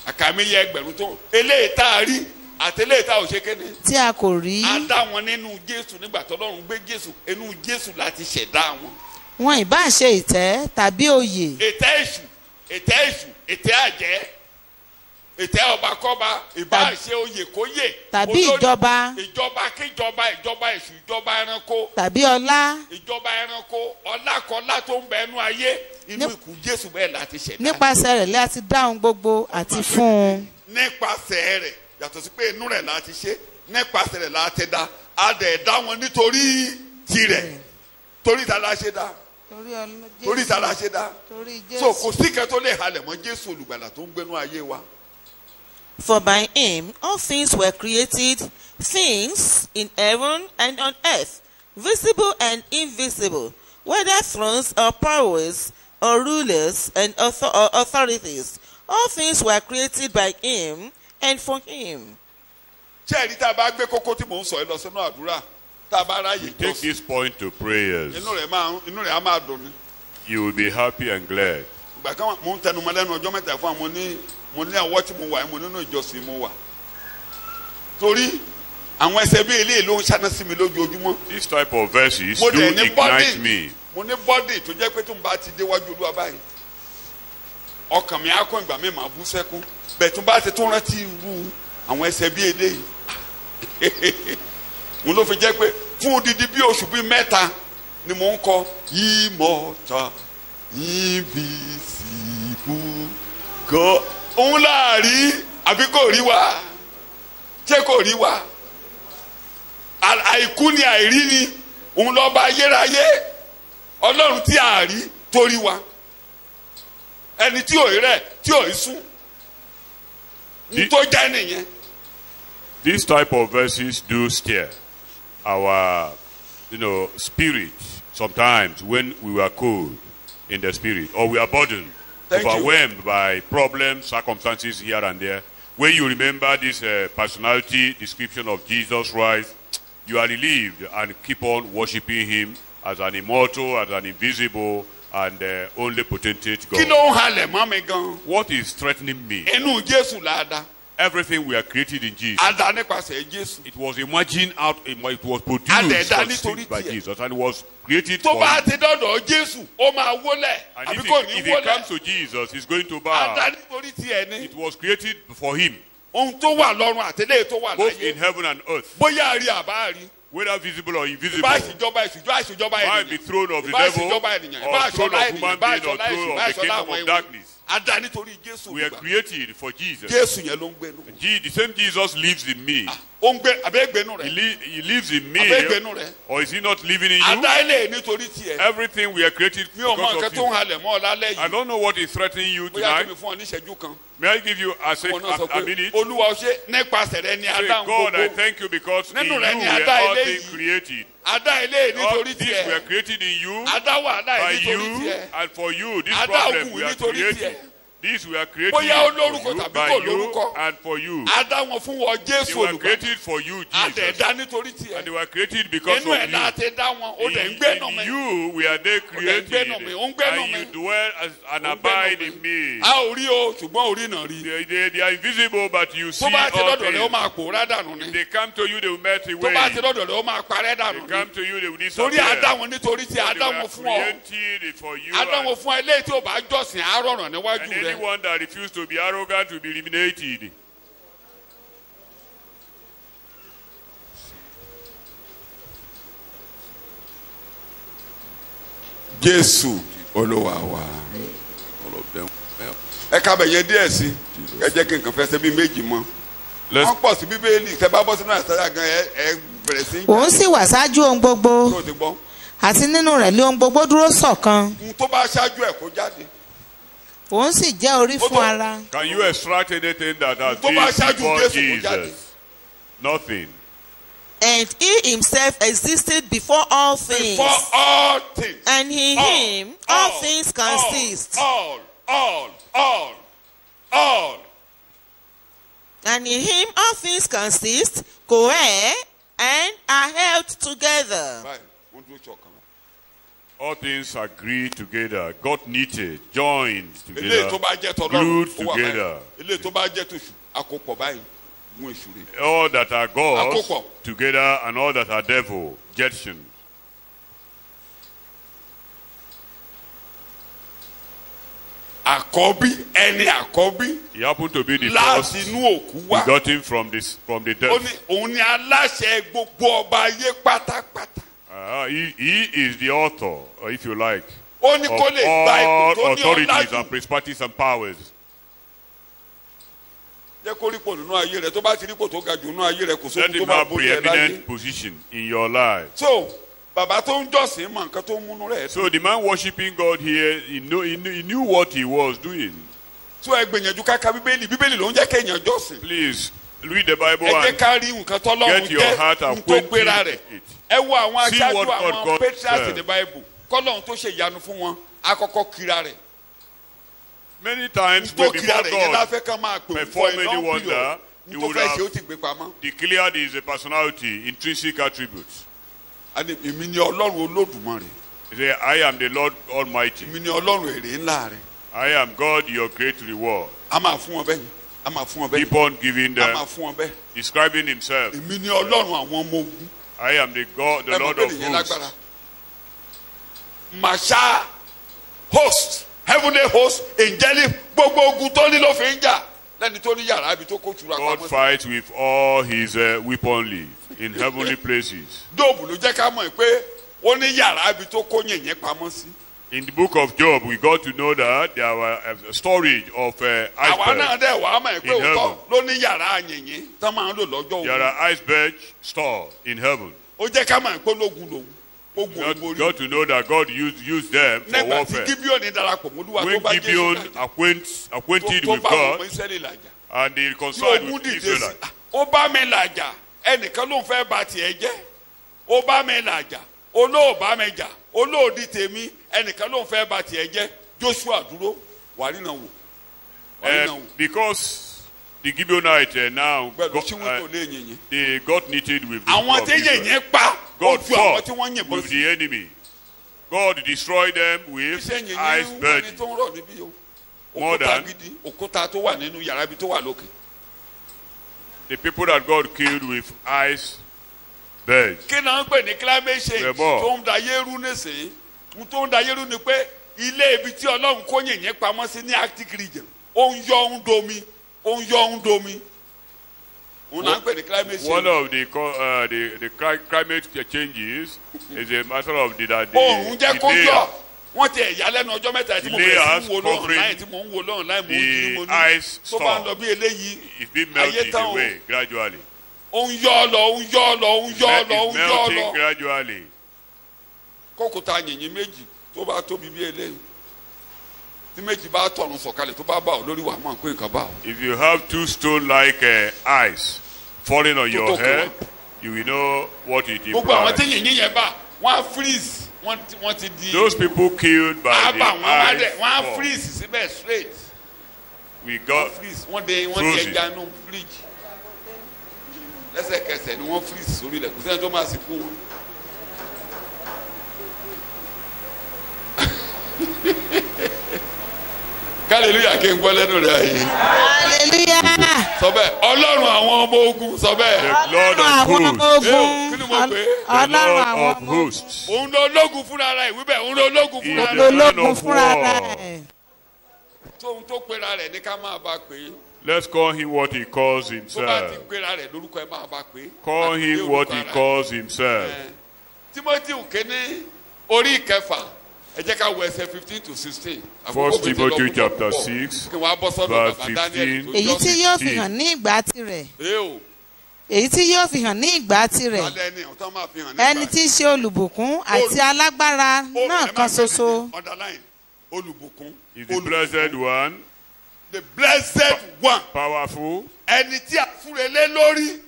àkàìmẹ́yẹ ẹgbẹ̀rún tó eléyìí tá a rí àti eléyìí tá a ò ṣe kéde Tí a kò rí. a dá wọn nínú Jésù nígbà tọ́lọ́run gbé Jésù inú Jésù láti ṣẹ̀dá wọn Wọn ìbá ṣe ìtẹ́ tàbí oyè. ètè èṣù ètè àjẹ́ ètè ọbakọ́ba ìbá ṣe oyè kóyè Tàbí ìjọba. ìjọba kíjọba ìjọba èṣù ìjọba ẹranko Tàbí ọlá. ìjọba ẹranko ọlákọlá tó ń bẹ ẹnu ayé inú ikú Jésù bẹ́ẹ̀ láti ṣẹ̀dá Nípasẹ̀ rẹ̀ lé a ti dá ohun gbogbo àti fún un. nípasẹ̀ rẹ̀ yàtọ̀ sí pé inú rẹ̀ láti ṣe nípasẹ̀ rẹ̀ láti dá a dẹ̀ dá wọn nítorí tirẹ̀ torí ta la ṣe dá torí ta la ṣe dá so kò sí kẹ́ tó lè halẹ̀ mọ́ Jésù olùgbàlà tó ń gbénú ayé wa. For by him all things were created, things in heaven and on earth, visible and invisible, whether thrones or powers or rulers and authorities. All things were created by him and for him. ṣé ẹ̀rí tá a bá gbé kókó tí mò ń sọ yìí lọ sínú àdúrà tá a bá ráyè Take this point to prayers. inú rẹ̀ á máa dùn ní. You will be happy and glad. ìgbà kan mò ń tẹnumọ́ lẹ́nu ọjọ́ mẹ́ta fún àwọn mo ní àwọ̀ tí mo wà mo nínú ìjọsìn mo wà torí àwọn ẹsẹ̀ bíi eléyìí ló ń ṣáná sí mi lójoojúmọ́. This type of verses mo do dẹ̀ ní ignite me. mo ní bọ́dì tó jẹ́ pé tó ń bá ti déwájú Olúwa báyìí ọkàn mi á kọ́ ìgbà mi máa bú sẹ́kún bẹ́ẹ̀ tó ń bá ti tún rántí irú àwọn ẹsẹ̀ bíi eléyìí mo ló fi jẹ́ pé fún odidi bí oṣù bíi mẹ́ta ni mò ń kọ immortal invisible God. Òun láàrí àbí kò rí wa ṣé kò rí wa àìkú ni àìrí ni òun lọ́ba ayérayé Ọlọ́run tí a rí torí wa ẹni tí ò rẹ̀ tí ò sùn ní tó jẹ́ nìyẹn. This type of verses do stir our, spirit sometimes when we were cold in the spirit or we are burdened, overwhelmed by problems, circumstances here and there. When you remember this personality description of Jesus Christ, you are relieved and keep on worshiping him as an immortal, as an invisible, and only potentate God. Kí ló ń halẹ̀ mọ́ mi gan? What is threatening me? Inú Jésù la dá. Everything we are created in Jesus. A dá nípasẹ̀ Jésù. It was imagined out, it was produced by Jesus, and it was created for him. Tó bá ti dọ́dọ̀ Jésù, ó máa wólẹ̀. And if he comes to Jesus, he's going to bow. A dá nítorí tiẹ̀ ni. It was created for him. Ohun tó wà lọ́run àtẹlẹ́ tó wà láyé. Both in heaven and earth. Bóyá a rí àbá rí. Whether visible or invisible. Bá ìṣèjọba ènìyàn. By the throne of the devil or throne of human being or throne of the kingdom of darkness. We are created for Jesus. The same Jesus lives in me. He lives in me. Or is he not living in you? Everything we are created because of him. I don't know what is threatening you tonight. May I give you a minute? Say, God, I thank you because in you we are all things created. All things we are created in you, by you, and for you. This problem we are created. This we are created by you and for you. They were created for you, Jesus. And they were created because of you. In you we are there created. And you dwell and abide in me. They are invisible, but you see all things. If they come to you, they will melt away. They come to you, they will disappear. They were created for you. And anyone that refused to be arrogant will be eliminated. Jésù Olúwa wa. Ẹ ká bẹ̀ yẹn díẹ̀ sí. Ẹ jẹ́ kí n kàn fẹ́ ṣe bí méjì mọ́. Wọ́n pọ̀ sí Bíbélì. Tẹ́ bá bọ́ sínú Àìsáyà gan ẹ bẹ̀rẹ̀ sí. Òun sì wà ṣáájú ohun gbogbo. Tó ti gbọ́. Àti nínú rẹ̀ lé ohun gbogbo dúró ṣọ̀kan. Tó bá ṣáájú ẹ̀ kó jáde. Òun sì jẹ́ orí fún ara. Can you extract anything that has been before Jesus? Nothing. And he himself existed before all things. Before all things. And in him all things consist. All. And in him all things consist, cohere, and are held together. Right. All things agree together, got knitted, joined together, glued together. All that are gods together and all that are devil, Jetson. He happened to be the first begotten from the dead. He is the author, if you like, of all authorities and principalities and powers. Let him have preeminent position in your life. So the man worshiping God here, he knew what he was doing. Please read the Bible and get your heart acquainted with it. See what God said. Many times before God perform any wonder, he would have declared he is a personality, intrinsic attributes. He said, I am the Lord Almighty. I am God, your great reward. Keep on giving them, describing himself. I am the God, the Lord of hosts. Masha, host, heavenly host, angelic, lẹ́ni tó ní yàrá ibi tó kó tura God pamọ́ sí. fights with all his weaponry in heavenly places. Jóòbù ló jẹ́ ká mọ̀ pé ó ní yàrá ibi tó kó yìnyín pamọ́ sí. In the book of Job, we got to know that there were a storage of àwa náà icebergs. dẹ̀ wàá mọ̀ pé In òótọ́ heaven. ló ní yàrá yìnyín tán máa ń lò lọ́jọ́ There òun. are icebergs stored in heaven. Ó jẹ́ ká mọ̀ pé ológun lòun. Ogun God olórí. got to know that God used them for Nígbà tí warfare. Gíbíọ́nì darapọ̀ mọ́ Olúwa tó When bá Jésù Gibeon làjà. acquainted Tó with bá àwọn ọmọ God Ísírẹ́lì làjà. and they Tí reconciled ogun with dìde sí. Israelites, Ó bá mi làjà. Ẹnìkan ló ń fẹ́ bà tiẹ̀ jẹ́. Ó bá mi làjà. Olóòbá mi jà. Olóòdì tèmi. Ẹnìkan ló ń fẹ́ bà tiẹ̀ jẹ́. Joshua dúró. Wà nínú wò. Wà nínú wò. because the Gibeonites now Gbẹ̀dọ̀ tí wọ́n tó lé yìnyín. they got knitted with the Àwọn of tí Israel. yìnyín pa. Ó God ju àwọn fought tí wọ́n yìnbọn with sí. the enemy. God destroyed them with Iṣẹ́ yìnyín ice ẹni burden. tó ń rọ̀ níbí o. More Òkúta than- gidi. Òkúta tó wà nínú yàrá ibi tó wà lókè. The people that God killed with ice birds. Kí náà ń pè ní climate change Rẹ̀bọ̀. tó ń da yérú nísìnyí? Ohun tó ń da yérú ni pé ilé ibi tí Ọlọ́run kó yìnyín pamọ́ sí ní Arctic region. Ó ń yọ ń domi. Ó ń yọ ń domi. Òun náà ń pè ní climate One change. of the climate changes is a matter of that Oòrùn jẹ́ the kó yọ. layer, Wọ́n ti ẹ̀yà lẹ́nu ọjọ́ mẹ́ta tí mo The bẹ̀rẹ̀ layers sí wo lọ́rùn covering láì tí mò ń wo lọ́rùn láì mò ń jí mo the ní. ice Tó bá ń lọ storm bí eléyìí. is being Ayé melted tán o. away gradually. Ó ń yọ ọ lọ, ó ń yọ ọ lọ, ó ń yọ ọ lọ, ó It's ń yọ ọ melting lọ. gradually. Kókòtà yìnyín méjì tó bá tóbi bí eléyìí. Tí méjì bá tọ̀run sọ̀kalẹ̀ tó bá bá ọ lórí wàá mọ̀ pé nǹkan bá ọ. If you have two stone like ice falling on your Tó tókè head, wá. you will know what it Gbogbo àwọn tí implies. yìnyín yẹn bá wọ́n á freeze wọ́n ti di. Those people killed by Á the bà wọ́n wá ice dẹ̀ wọ́n á storm, freeze síbẹ̀ straight. we Wọ́n got freeze wọ́n di frozen. ẹja nù fridge. Lẹ́sẹ̀kẹsẹ̀ ni wọ́n freeze sórí ilẹ̀ kò sẹ́ni tó máa sì kú wọn. Hallelujah kí n gbọ́ lẹ́nu rẹ̀ ayé. hallelujah. Sọ bẹ́ẹ̀ Ọlọ́run àwọn ọmọ ogun sọ bẹ́ẹ̀. the Lord Ọlọ́run of àwọn ọmọ hosts. ogun. Kí ni mo pè é? The Ọlọ́run Lord àwọn of ọmọ ogun. hosts. Òun ló lógun fúnra rẹ̀ ìwé bẹ́ẹ̀ òun ló lógun He fúnra is rẹ̀. the man ológun of fúnra war. rẹ̀. Tóun tó pera rẹ̀ ní ká máa bá pè é. Let's call him what he calls Tó bá ti himself. pera rẹ̀ lórúkọ ẹ máa bá pè é. Call Àti him gbé what orúkọ he ara ẹ̀. calls himself. Timothy Kéní orí ìkẹfà ẹ jẹ́ ká wo ẹsẹ̀ 15 to 16. First Timothy chapter 6, kí wọ́n á bọ́ sọ́dọ̀ verse bàbá Daniel 15. tó èyí jọ́ tí sí. yóò fi hàn ní ìgbà tirẹ̀. o èyí tí yóò fi hàn ní ìgbà tirẹ̀. alẹ́ ni ọ̀tọ́ máa fi hàn ẹni tí í ṣe olùbùkún àti alágbára náà kan ṣoṣo. underline olùbùkún Is the blessed one, the blessed one powerful, ẹni tí a fúnre lé lórí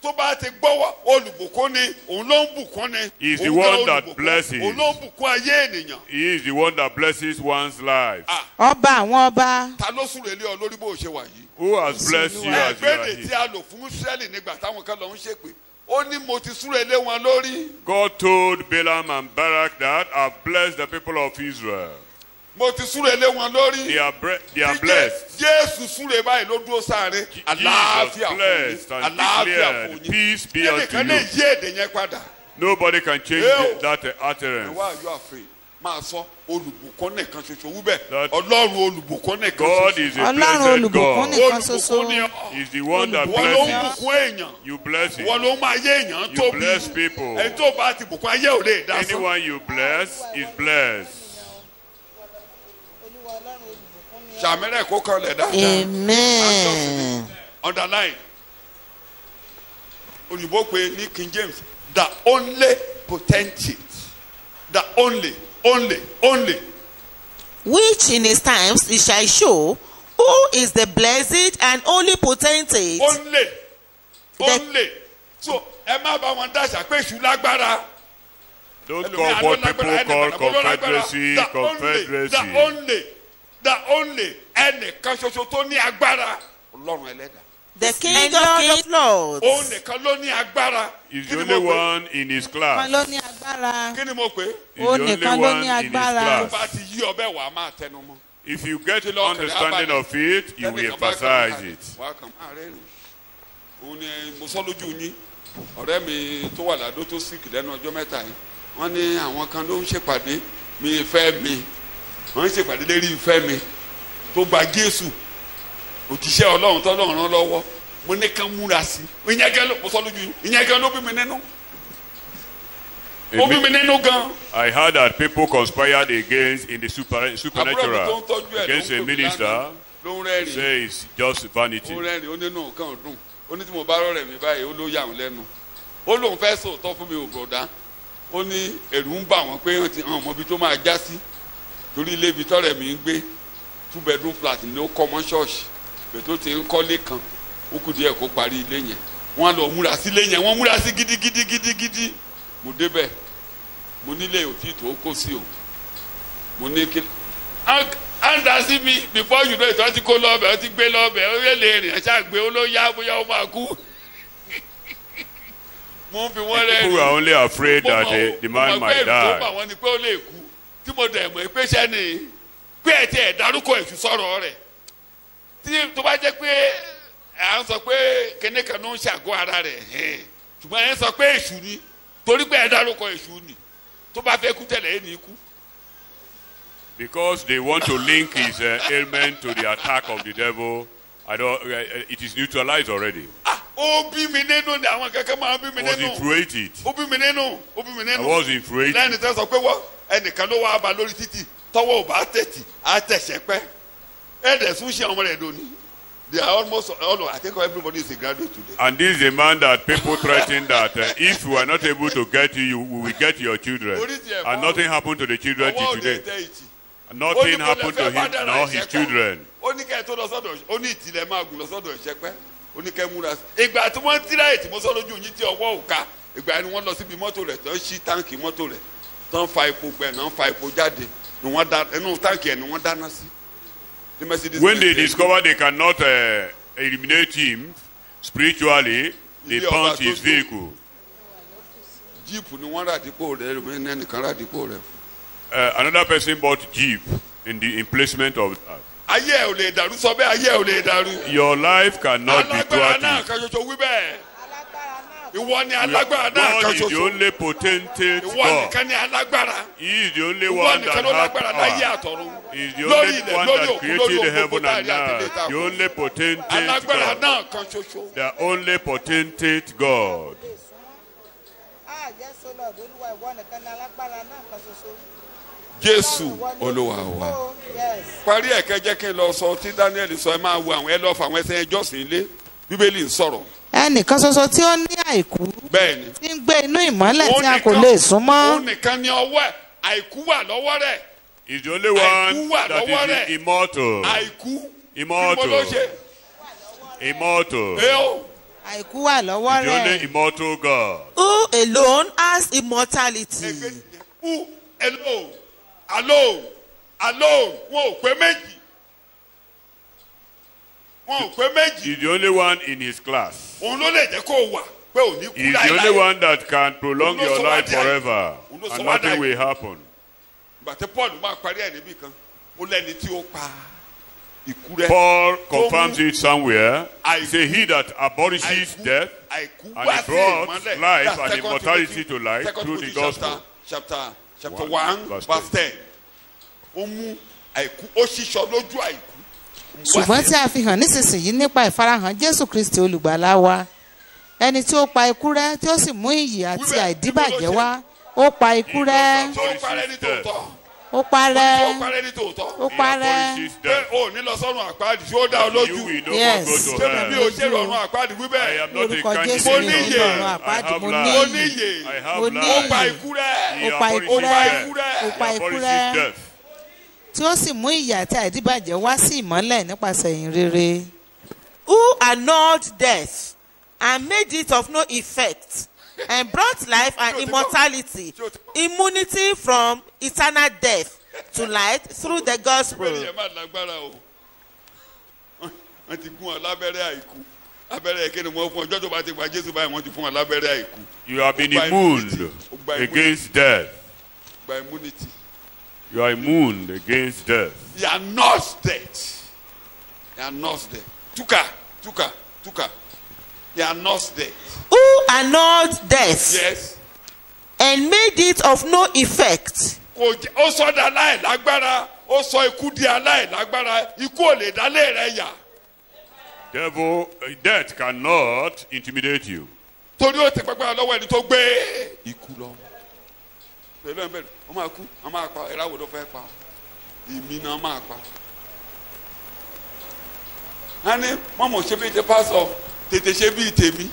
tó bá ti gbọ́wọ́ olùbùkún ni òun ló ń bùkún ni He is the òun one gan that olùbùkún, blesses. òun ló ń bùkún ayé ènìyàn. he is the one that blesses one's life. ọba àwọn ọba. Ta ló súnre lé ọ lórí bó o ṣe wà yìí. Who has blessed you as you are ẹgbẹ́dẹ̀ tí here? a lò fún Ísírẹ́lì nígbà táwọn kan lọ ń ṣèpè ó ní mo ti súnre lé wọn lórí. God told Balaam and Barak that I've blessed the people of Israel. Mo ti súnre lé wọn lórí. They are blessed. Jésù súnre báyìí ló dúró sáré. Àlàáfíà fún blessed yín. and Àlàáfíà declared, fún yín. peace be unto Ẹnìkan lè you. yí èdè yẹn padà. Nobody can change Ew. that utterance. Why are you afraid? Máa sọ olùbùkún nìkan ṣoṣo wúbẹ̀. That Ọlọ́run olùbùkún nìkan God ṣoṣo. is a ọlọ́run blessed olùbùkún God. nìkan ṣoṣo. Olùbùkún ni ọ́. He's the one that Wọ́n ló ń blesses. bùkún èèyàn. You bless him. Wọ́n ló ń máa yé èèyàn You tóbi. bless people. Ẹni tó bá ti bùkún ayé ò lè dá sán. Anyone you bless is blessed. Ṣàmìlẹ̀ kó kan lẹ̀ dáadáa. amen. Underline. Òyìnbó pe ní King James the only potentate. The only. Which in his times he shall show who is the blessed and only potentate. Only. So ẹ má bá wọn dáṣà pé èṣù lágbára. Don't call what people call confederacy, confederacy. The only ẹnìkan ṣoṣo tó ní agbára. Ọlọ́run ẹlẹ́dàá. The King of Lords. Òun nìkan ló ní agbára. He's Kí the ni only mo pè? one in his wọn class. ló ní agbára. Kí ni mo pè? He's Ó the only nìkan ló one ní in his agbára. class. Bá ti yí ọbẹ̀ wà á máa tẹnu mọ́. If you get understanding of it, you will emphasize it. Welcome. Òun ni mo sọ lójú yín ọ̀rẹ́ mi tó wà ládó tó síkì lẹ́nu ọjọ́ mẹ́ta yìí wọ́n ní àwọn kan ló ń ṣèpàdé mi ìfẹ́ mi wọ́n ń ṣèpàdé lérí ìfẹ́ mi tó gba Jésù òjíṣẹ́ Ọlọ́run tọ́lọ́run rán lọ́wọ́ mo ní kán múra sí ìyẹn gan ló mo sọ lójú ìyẹn gan ló bí mi nínú ó bí mi nínú gan. I heard that people conspired against in the supernatural against a minister. Say it's just vanity. ó rẹ́rìn ó nínú nǹkan ọdún ó ní tí mo bá rọrẹ̀ mi báyìí ó ló yà wọ́n lẹ́nu ó lóun fẹ́ sòótọ́ fún mi ò gbọ̀dá ó ní ẹ̀rù ń bà wọ́n pé wọ́n ti hàn mọ́ ibi tó máa já sí torí ilé ibi tọ́rẹ̀ mi ń gbé 2 bedroom flat ní ó kọ́ mọ́ ṣọ́ọ̀ṣì bẹ́ẹ̀ tó ti ń kọ́lé kan ó kù díẹ̀ kó parí ilé yẹn wọ́n lọ múra sí ilé yẹn wọ́n múra sí gidigidi mo débẹ̀ mo nílé òtí tó kó sí o mo ní kí anda sí mi before you know it wọ́n ti kó lọ́ọ̀bẹ̀ wọ́n ti gbé lọ́ọ̀bẹ̀ ó yẹ lè rìn ẹ̀ṣá gbé ó ló yá bóyá ó máa kú. mo fi wọ́n rẹ́rìn. People are only afraid that the man might die. mo bá wọn ni pé ó lè kú tí mo dẹ̀ mọ̀ pé sẹ́ni pé ẹ̀ tí ẹ̀ dárúkọ èṣù sọ̀rọ̀ rẹ̀ tí tó bá jẹ́ pé à ń sọ pé kẹ́nẹ́kẹ́ ló ń ṣàgọ́ ara rẹ̀ ṣùgbọ́n ẹ̀ ń sọ pé èṣù ni torí pé ẹ̀ dárúkọ èṣù ni tó bá fẹ́ kú tẹ̀lé ẹ̀ ní kú. Because they want to link his ailment to the attack of the devil. It is neutralized already. Ó bí mi nínú ni àwọn kankan máa bí mi nínú. I was infuriated. Ó bí mi nínú. I was infuriated. lẹ́yìn tí wọ́n sọ pé wọ́n ẹnìkan ló wá bá lórí títì tọ́wọ́ ò bá tẹ̀tì á tẹ̀sẹ̀ pẹ́. Ẹ̀ẹ́dẹ̀ sún ṣe ọmọ rẹ̀ lónìí. They are almost all. I think everybody is a graduate today. And this is a man that people threaten that if we are not able to get you, we will get your children. And nothing happened to the children till today. Nothing happened to him nor his children. Ó ní kẹ́ tó lọ sọ́dọ̀ ó ní ìtìlẹ̀ máa gùn lọ sọ́dọ̀ ìṣẹ́pẹ́ ó ní kẹ́ múra sí. Ìgbà tí wọ́n tíra ètí mo sọ lójú yín tí ọwọ́ ò ká ìgbà ni wọ́n lọ síbi mọ́tò rẹ̀ tó ń ṣí táǹkì mọ́tò rẹ̀ tó ń fa epo gbẹ náà ń fa epo jáde ni wọ́n dá inú táǹkì ẹ̀ ni wọ́n dáná sí. When they discover they cannot eliminate him spiritually, they burnt his vehicle. Jeep ni wọ́n rà dípò rẹ̀ ẹnìkan rà dípò rẹ̀. Another person bought Jeep in the emplacement of that. Ayé ò lè dàrú sọ bẹ́ẹ̀ ayé ò lè dàrú. Your life cannot be alágbára náà thwarted. kan ṣoṣo wí bẹ́ẹ̀. Ìwọ ni alágbára náà kan God is the ṣoṣo. only potentate Ìwọ God. nìkan ni alágbára. He is the only Ìwọ one that nìkan ló has lágbára láyé power. àtọ̀run. He is the Lórí only ilẹ̀ one lórí that òkun lórí created òkun heaven gbogbo and táyà àti earth. ìlẹ̀ta The kù. only potentate Alágbára God. náà kan ṣoṣo. The only potentate God. Jésù Olúwa wa. Parí ẹ̀kẹ́ jẹ́ kí n lọ sọ tí Daniel sọ ẹ máa wo àwọn ẹ lọ fún àwọn ẹsẹ̀ ẹjọ́ sí ilé Bíbélì ń sọ̀rọ̀. Ẹnìkan ṣoṣo tí ó ní àìkú Bẹ́ẹ̀ni. tí ń gbé inú ìmọ́lẹ̀ tí a kò lè sún mọ́. Òun nìkan ni ọwọ́ ẹ̀ àìkú wà lọ́wọ́ rẹ̀. Is the only one that is immortal. Àìkú. Immortal. Bí mo ló ṣe. Immortal. Àìkú wà lọ́wọ́ Is the only rẹ̀. immortal God. Who alone has immortality? Who alone alone wọn ò pé méjì. Wọn ò pé méjì. He's the only one in his class. Òun ló lè jẹ́ kó wà pé ò ní kú He's láéláé. the only one that can prolong your life Olóṣòwò forever. Olóṣòwò And nothing Adé. will happen. Gbàtẹ́ Paul máa parí ẹ̀ níbì kan ó lẹ́ni tí ó pa ikú rẹ̀. Paul confirms it somewhere. He Àìkú. says, he that abolishes death Àìkú and wá he sí brought ìmọ́lẹ̀. life That's and 2 immortality to life Second through the Timothy gospel. chapter 1, 1 verse verse 10. Ó mú àìkú ó ṣíṣọ lójú àìkú. Ṣùgbọ́n tí a fi hàn nísinsìnyí nípa ìfarahàn Jésù Kristi olùgbàlà wa ẹni tí ó pa ikú rẹ́ tí ó sì mú ìyè àti àìdíbàjẹ́ wá ó pa ikú rẹ́ Ó parẹ́ ní tòótọ́. ó parẹ́ Ó parẹ́ ní tòótọ́. ó parẹ́. Abolishes Pé death. o ní lọ sọ́run àpáàdì tí ó dá ọ You lójú. will no Yes. more go to Ṣé mi hell. ò ṣe rọrùn àpáàdì wí I bẹ́ẹ̀? am not a Lórúkọ candidate. Jésù ní níyè. ìrọ̀rùn I àpáàdì have mo life. ní Ó ìyè. níyè. I have Mo ní Ó life. pa ìyè. ikú rẹ̀. He Ó pa ikú abolishes rẹ́ death. ó He pa ikú abolishes rẹ́ death. tí ó sì mú ìyè àti àìdíbàjẹ́ wá sí ìmọ́lẹ̀ nípasẹ̀ ìyìn rere. Who annulled death and made it of no effect, and brought life and immortality, immunity from eternal death to light through the gospel. Bẹ́ẹ̀ni ẹ má lágbára o. Wọ́n ti gún ọ lábẹ́rẹ́ àìkú. Abẹ́rẹ́ kéde wọ́n fún ọjọ́ tó bá ti gba Jésù báyìí wọ́n ti fún ọ lábẹ́rẹ́ àìkú. You have been Ó gba immuned immunity. Ó gba against death. Gba immunity. You are immune against death. You are not dead. You are not dead. Tuka. You are not dead. Who annulled death Yes. and made it of no effect, Ó sọ di aláìlágbára. Ó sọ ikú di aláìlágbára. Ikú ò lè dálé rẹ̀ yà. Death cannot intimidate you. torí ó ti pẹ́pẹ́ lọ́wọ́ ẹni tó gbé ikú lọ. pẹ̀lú ẹ̀ bẹ́ẹ̀ wọ́n máa kú wọ́n máa pa ẹ̀rọ àwòrán fẹ́ pa èmi náà máa pa. wọ́n ní mọ̀mọ́ ṣe bí ti pásọ̀ tètè ṣe bí tèmi.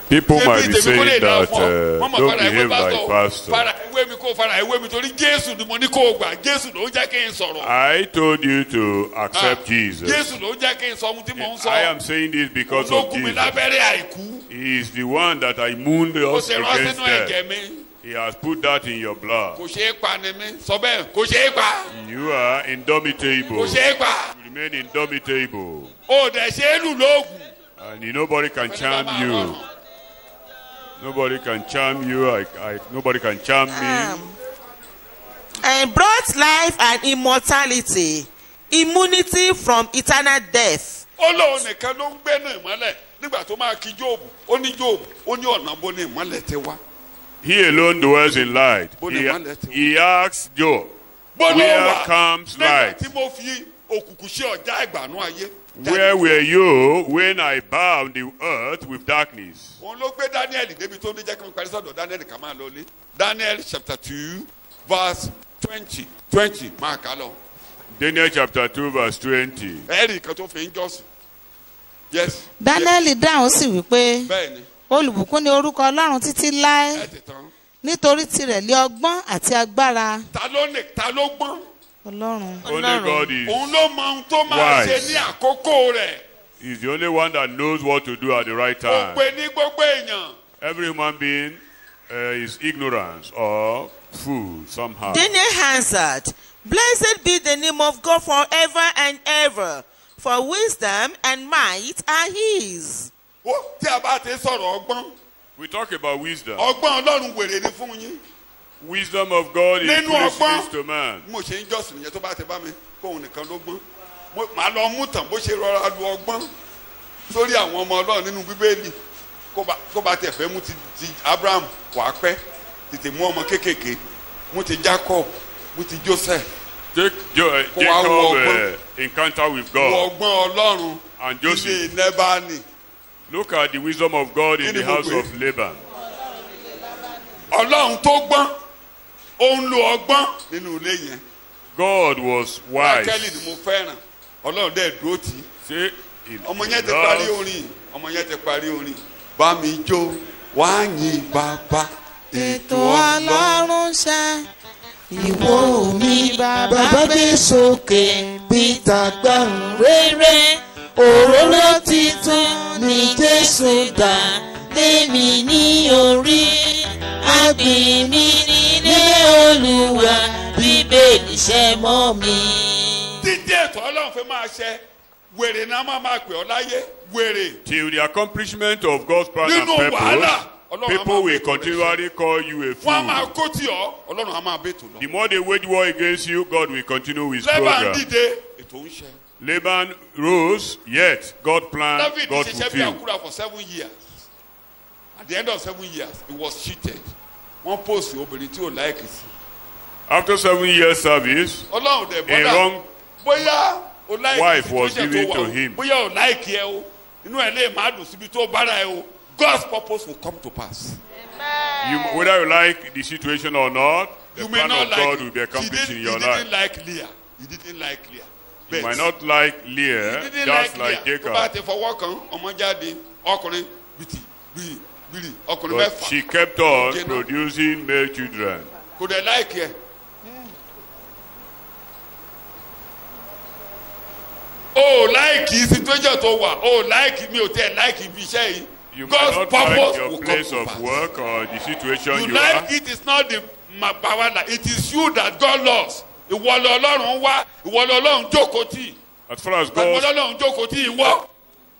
People might be saying that don't behave like pastor. fara ìwé mi kó fara ìwé mi torí Jésù ni mo ní kó gbà Jésù ló ń jẹ́ kí n sọ̀rọ̀. I told you to accept Jesus. Jésù ló ń jẹ́ kí n sọ ohun tí mò ń sọ. I am saying this because of ológun mi Jesus. lábẹ́rẹ́ àìkú. He is the one that immuned kò us ṣe rán against sínú ẹ̀jẹ̀ death. mi. He has put that in your blood. kò ṣeé pa ni mí sọ bẹ́ẹ̀ kò ṣeé pa. You are indomitable. kò ṣeé pa. You remain indomitable. o dẹ̀ ṣe é lù lóògùn. And nobody can charm you. Nobody can charm you. Nobody can charm me. And brought life and immortality, immunity from eternal death. ó lóun nìkan ló ń gbé ní ìmọ́lẹ̀ nígbà tó máa kí Jóòbù ó ní Jóòbù ó ní ọ̀nà bó ní ìmọ́lẹ̀ ti wá. He alone dwells in light. He asks Job, where comes light? nígbà tí mo fi òkùnkùn ṣe ọ̀já ìgbàanú ayé. Where were you when I bound the earth with darkness? òun ló gbé Daniel débi tó ní jẹ́ kí n parí sọ́dọ̀ Daniel ká máa lọ lé. Daniel chapter 2 verse 20 máa kà lọ. Daniel chapter 2 verse 20. ẹ̀rí kan tó fi ń jọ́sìn. yes. Daniel dáhùn sì wípé bẹ́ẹ̀ni. olùbùkún ni orúkọ Ọlọ́run títí láé ẹ ti tán. nítorí tirẹ̀ lé ọgbọ́n àti agbára. ta ló gbọ́n. Ọlọ́run. Only God is òun ló mọ ohun tó máa ṣe ní àkókò rẹ̀. He's the only one that knows what to do at the right kò time. pé ní gbogbo èèyàn. Every human being is ignorance or fool somehow. Daniel answered, Blessed be the name of God forever and ever, for wisdom and might are his. ó tí a bá ti sọ̀rọ̀ ọgbọ́n. We talk about wisdom. ọgbọ́n Ọlọ́run wèrè ni fún yín. Wisdom of God is nínú foolishness ọgbọ́n to man. mo ṣe ń jọ́sìn nìyẹn tó bá ti bá mi kóun nìkan ló gbọ́n. màá lọ mú tàn bó ṣe rọra lu ọgbọ́n sórí àwọn ọmọ Ọlọ́run nínú Bíbélì kó bá tẹ̀ fẹ́ mú ti Abraham wàá pẹ́ tètè mú ọmọ kéékèèké mú ti Jacob mú ti Joseph. Take Jacob encounter with God. ọgbọ́n Ọlọ́run and Joseph. ilé Lẹ́bánì. Look at the wisdom of God in the house of Laban. Ọlọ́run tó gbọ́n ó ń lo ọgbọ́n nínú ilé yẹn. God was wise. Rákẹ́lì ni mo fẹ́ràn Ọlọ́run dẹ̀ dúró tì í. Say, ọmọ yẹn ti parí orin bá mi jó wá yìn bàbá. ètò Ọlọ́run ṣẹ ìwọ mi bàbá gbé sókè bí tàgbàrún rere òróró titun ní Jésù dá lémi ní orí àgbè mi nílé Olúwa Bíbélì ṣẹ mọ́ mi. títí ètò Ọlọ́run fẹ́ máa ṣẹ wèrè náà máa pè ọ́ láyé wèrè. Till the accomplishment of God's plan and nínú wàhálà purpose, people will continually call you a fool. wọ́n á máa kó tì ọ́ Ọlọ́run á máa bètò lọ. The more they wage war against you, God will continue with his Laban program. dìde ètò ń ṣẹ. Laban rose, yet God planned, David God ṣiṣẹ́ bí fulfilled. àkúrà for 7 years. At the end of 7 years, he was cheated. Wọ́n post obìnrin tí ò láìkì sí. After 7 years service, Ọlọ́run dẹ̀ a bọ́dà wrong bóyá o láìkì wife was situation given tó wà to o, him. bóyá o láìkì ẹ o inú ẹ lè má dùn síbi tó bára ẹ o God's purpose will come to pass. whether you like the situation or not, the You may plan not of like God it. will be accomplished in your He life. didn't like Leah. He didn't like Leah. You might not like Leah, He didn't just like like Leah. Tó bá Jacob. ti fọwọ́ kan ọmọ jáde ọkùnrin bìrì ọkùnrin But mẹ́fà. she kept on Okay, no. producing male children. Kò dẹ̀ láìkì ẹ. O láìkì situation tó wà o láìkì mi ò tẹ̀ láìkì ibi iṣẹ́ yìí. You might God's not purpose like your will come place to of pass. work or the situation You you like are. it is not the power that it is you that God loves. Ìwọ lọ Ọlọ́run wá ìwọ lọ Ọlọ́run jókòó tì. As far as Ìwọ lọ God, Ọlọ́run jókòó tì ìwọ.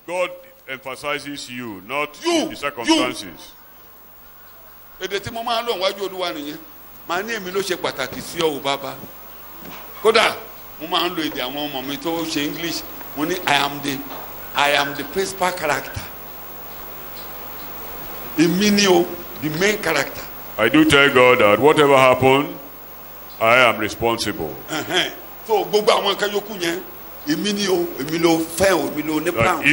God emphasizes you, not You, the circumstances. Èdè tí mo máa ń lò wájú Olúwa nìyẹn. Màá ní èmi ló ṣe pàtàkì sí ọ o bàbá. Kódà mo máa ń lo èdè àwọn ọmọ mi tó ṣe English. Mo ní I am the principal character. Èmi ni o the main character. I do tell God that whatever happened, I am responsible. So gbogbo àwọn nǹkan yòókù yẹn èmi ni o èmi ló fẹ́ o èmi ló ní plan. That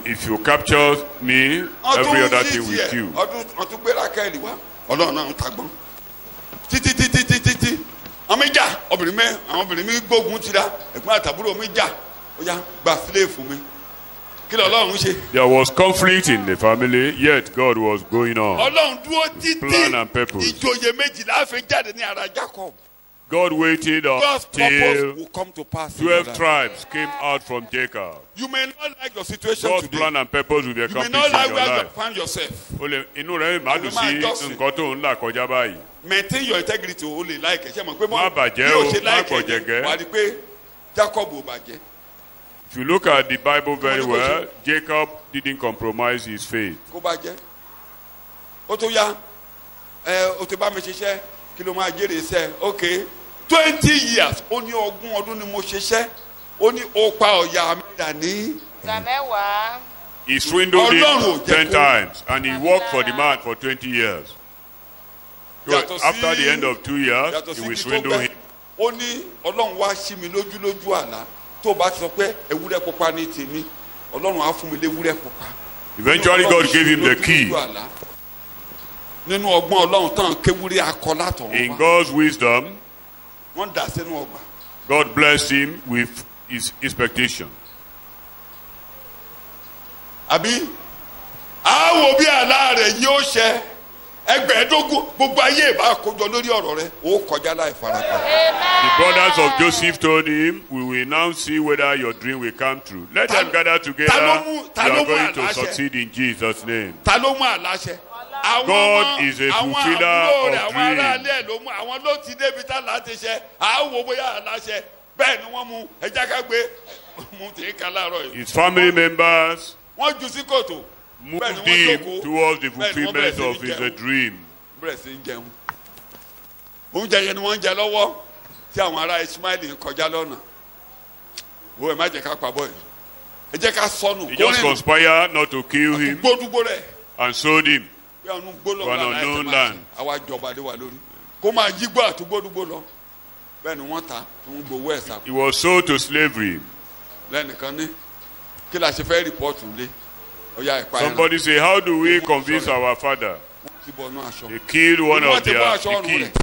if you capture me, every other thing will kill. ọdún gbé Rákẹ́lì wá Ọlọ́run náà ń tagbọ́n títí àwọn mi jà àwọn obìnrin mi gbógun tira ẹ̀gbọ́n àtàbúrò mi jà ó yá gba sílé fún mi kí ló Ọlọ́run ṣe. There was conflict in the family, yet God was going on. Ọlọ́run dúró títí Plan and purpose. ìjòyè méjìlá fi jáde ní ara Jacob. God waited God's purpose till will come to pass. in your 12 life. tribes came out from Jacob. You may not like your situation God's today. plan and purpose will be You may accomplished not like in where your you life. find yourself. O lè inú rẹ̀ má dùn sí nǹkan tó ń là kọjá báyìí. Maintain your integrity o lè like ẹ ṣe mọ̀ pé Má bàjẹ́ bí o, o ṣe má like ẹ gbọ̀jẹ̀gẹ́. wà á di pé Jacob ò bàjẹ́. If you look at the Bible very Come on, well, Jacob didn't compromise his faith. Kó bàjẹ́. Ó tó yá o ti bá mi ṣiṣẹ́ kí ló máa jèrè iṣẹ́ okay 20 years ó ní ogún ọdún ni mo ṣiṣẹ́ ó ní ó pa ọ̀yà mi dání. Ìgbà He swindled Ọlọ́run ò him jẹ́ 10 kó- times and he worked for the man for 20 years. So Yàtọ̀ sí- after the end of 2 years, yàtọ̀ he sí will ibi tó swindle gbẹ him. ó ní Ọlọ́run wá sí mi lójú àlá tó bá ti sọ pé ewúrẹ́ pupa ní tèmi Ọlọ́run á fún mi léwúrẹ́ pupa. Eventually, God gave him the key. Nínú ọgbọ́n Ọlọ́run tán kéwúrẹ́ akọ látọ̀ In wọn God's wisdom, wọ́n dà sínú ọgbà. God blessed him with his expectation. Àbí àwọ̀ bí àlá rẹ̀ yóò ṣẹ ẹgbẹ̀ẹ́dógún gbogbo ayé ìbá kójọ lórí ọ̀rọ̀ rẹ̀ ó kọjá láì farapa. The brothers of Joseph told him, we will now see whether your dream will come true. Let them gather together. You are going to succeed in Jesus' name. Ta ló mú àláṣẹ? God is a fulfiller àbúrò rẹ̀ of àwọn dreams. aráalé ẹ̀ ló mú àwọn ló ti débi tá láti ṣe àwọ̀ bóyá àláṣẹ bẹ́ẹ̀ ni wọ́n mú ẹja ká gbé mú tèé ká láàárọ̀ yìí. His family members Wọ́n jù sí kòtò. moved Bẹ́ẹ̀ ni wọ́n him jókòó. towards the Bẹ́ẹ̀ ni wọ́n fulfillment bẹ̀rẹ̀ sí ní of his jẹun. dream. Bẹ̀rẹ̀ sí ń jẹun. Oúnjẹ yẹn ni wọ́n ń jẹ lọ́wọ́ tí àwọn ará Ismaili ń kọjá lọ́nà. Wo ẹ̀ má jẹ́ ká pa bọ́ ẹ̀. Ẹ jẹ́ ká sọnù. He just conspired not to kill him Gbódúgbó rẹ̀. and sold him. Bí àwọn gbólọ̀ To an wà láì unknown tẹ̀ máa land. sìn. Àwa jọba dé wa lórí. Kó máa yígbó àtúgbódúgbó lọ. Bẹ́ẹ̀ ni wọ́n ta tí wọ́n gbowó ẹ̀ sá. He was sold to slavery. Lẹ́nìkan ní kí la ṣe fẹ́ rìpọ́ọ̀tù lé. Ọya ìpa ẹran. Somebody say, how do we convince our father? Ti bọ̀ nú aṣọ. They killed one Wọ́n of ti bọ́ their aṣọ ọrùn rẹ̀. kids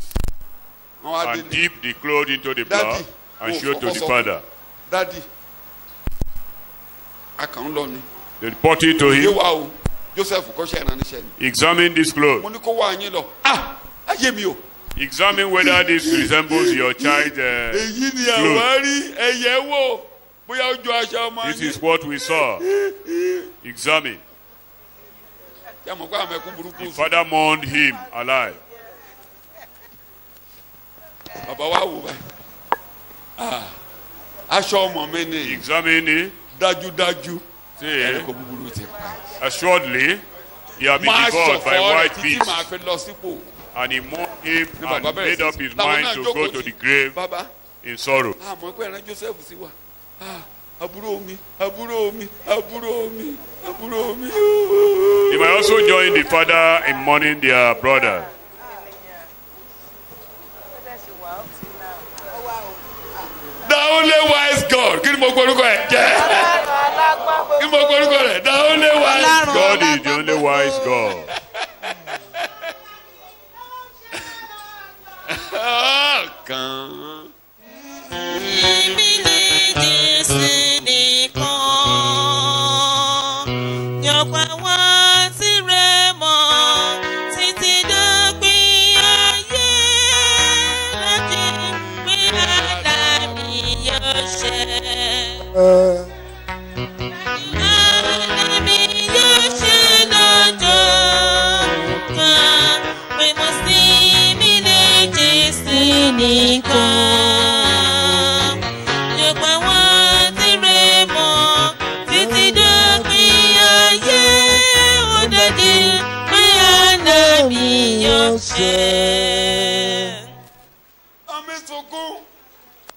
Wọ́n wá and délé. dipped the cloth into the blood and showed to the father. Dádì a kàn ń lọ ni. They reported to Yé him, wa o Joseph kọ́ṣẹ́ ìran níṣẹ́ ni. examine this cloth. Mo ní kó wá yín lọ. Ayé mi o. Examine whether this resembles your child. Èyí ni clothes. àwárí ẹ̀yẹ́ wò bóyá ó jọ aṣọ ọmọ This yín. is what we saw. Examine. Ṣé àmọ́ pé àwọn ẹkún burúkú The sùn? father mourned him alive. Bàbá wa wò báyìí. Aṣọ ọmọ mi ni Examine it. dájúdájú. See, Ẹ̀rẹ́kọ̀ búburú ti pa. assuredly, he had been Máa devoured by ṣọ̀fọ̀ rẹ̀ white títí beasts. màá fi lọ sípò. And he mourned him Ní bàbá and bẹ̀rẹ̀ made sí up his làwọn mind náà to jókòó go to tì. the grave Bàbá. in sorrow. Àmọ́ pé ẹran Joseph sí wa. Àbúrò mi, àbúrò mi, àbúrò mi, àbúrò mi. They might also join the father in mourning their brother. The only wise God. Kí ni mo gbórúkọ ẹ̀ jẹ́? Kí ni mo gbórúkọ rẹ̀? The only wise God. God is the only wise God. Kan. Èmi ni Jésù nìkan. Yọ̀pọ̀ àwọn tirẹ̀ mọ̀ títí dópin ayé. Láti pé àlá mi yóò ṣẹ. Àlá mi yóò ṣẹ lọ́jọ́ kan. Pé mo sì mí lé Jésù nìkan. Yọ̀pọ̀ àwọn tirẹ̀ mọ̀ títí dópin ayé. Ó dájú pé àlá mi yóò ṣẹ. Àmì sunkún.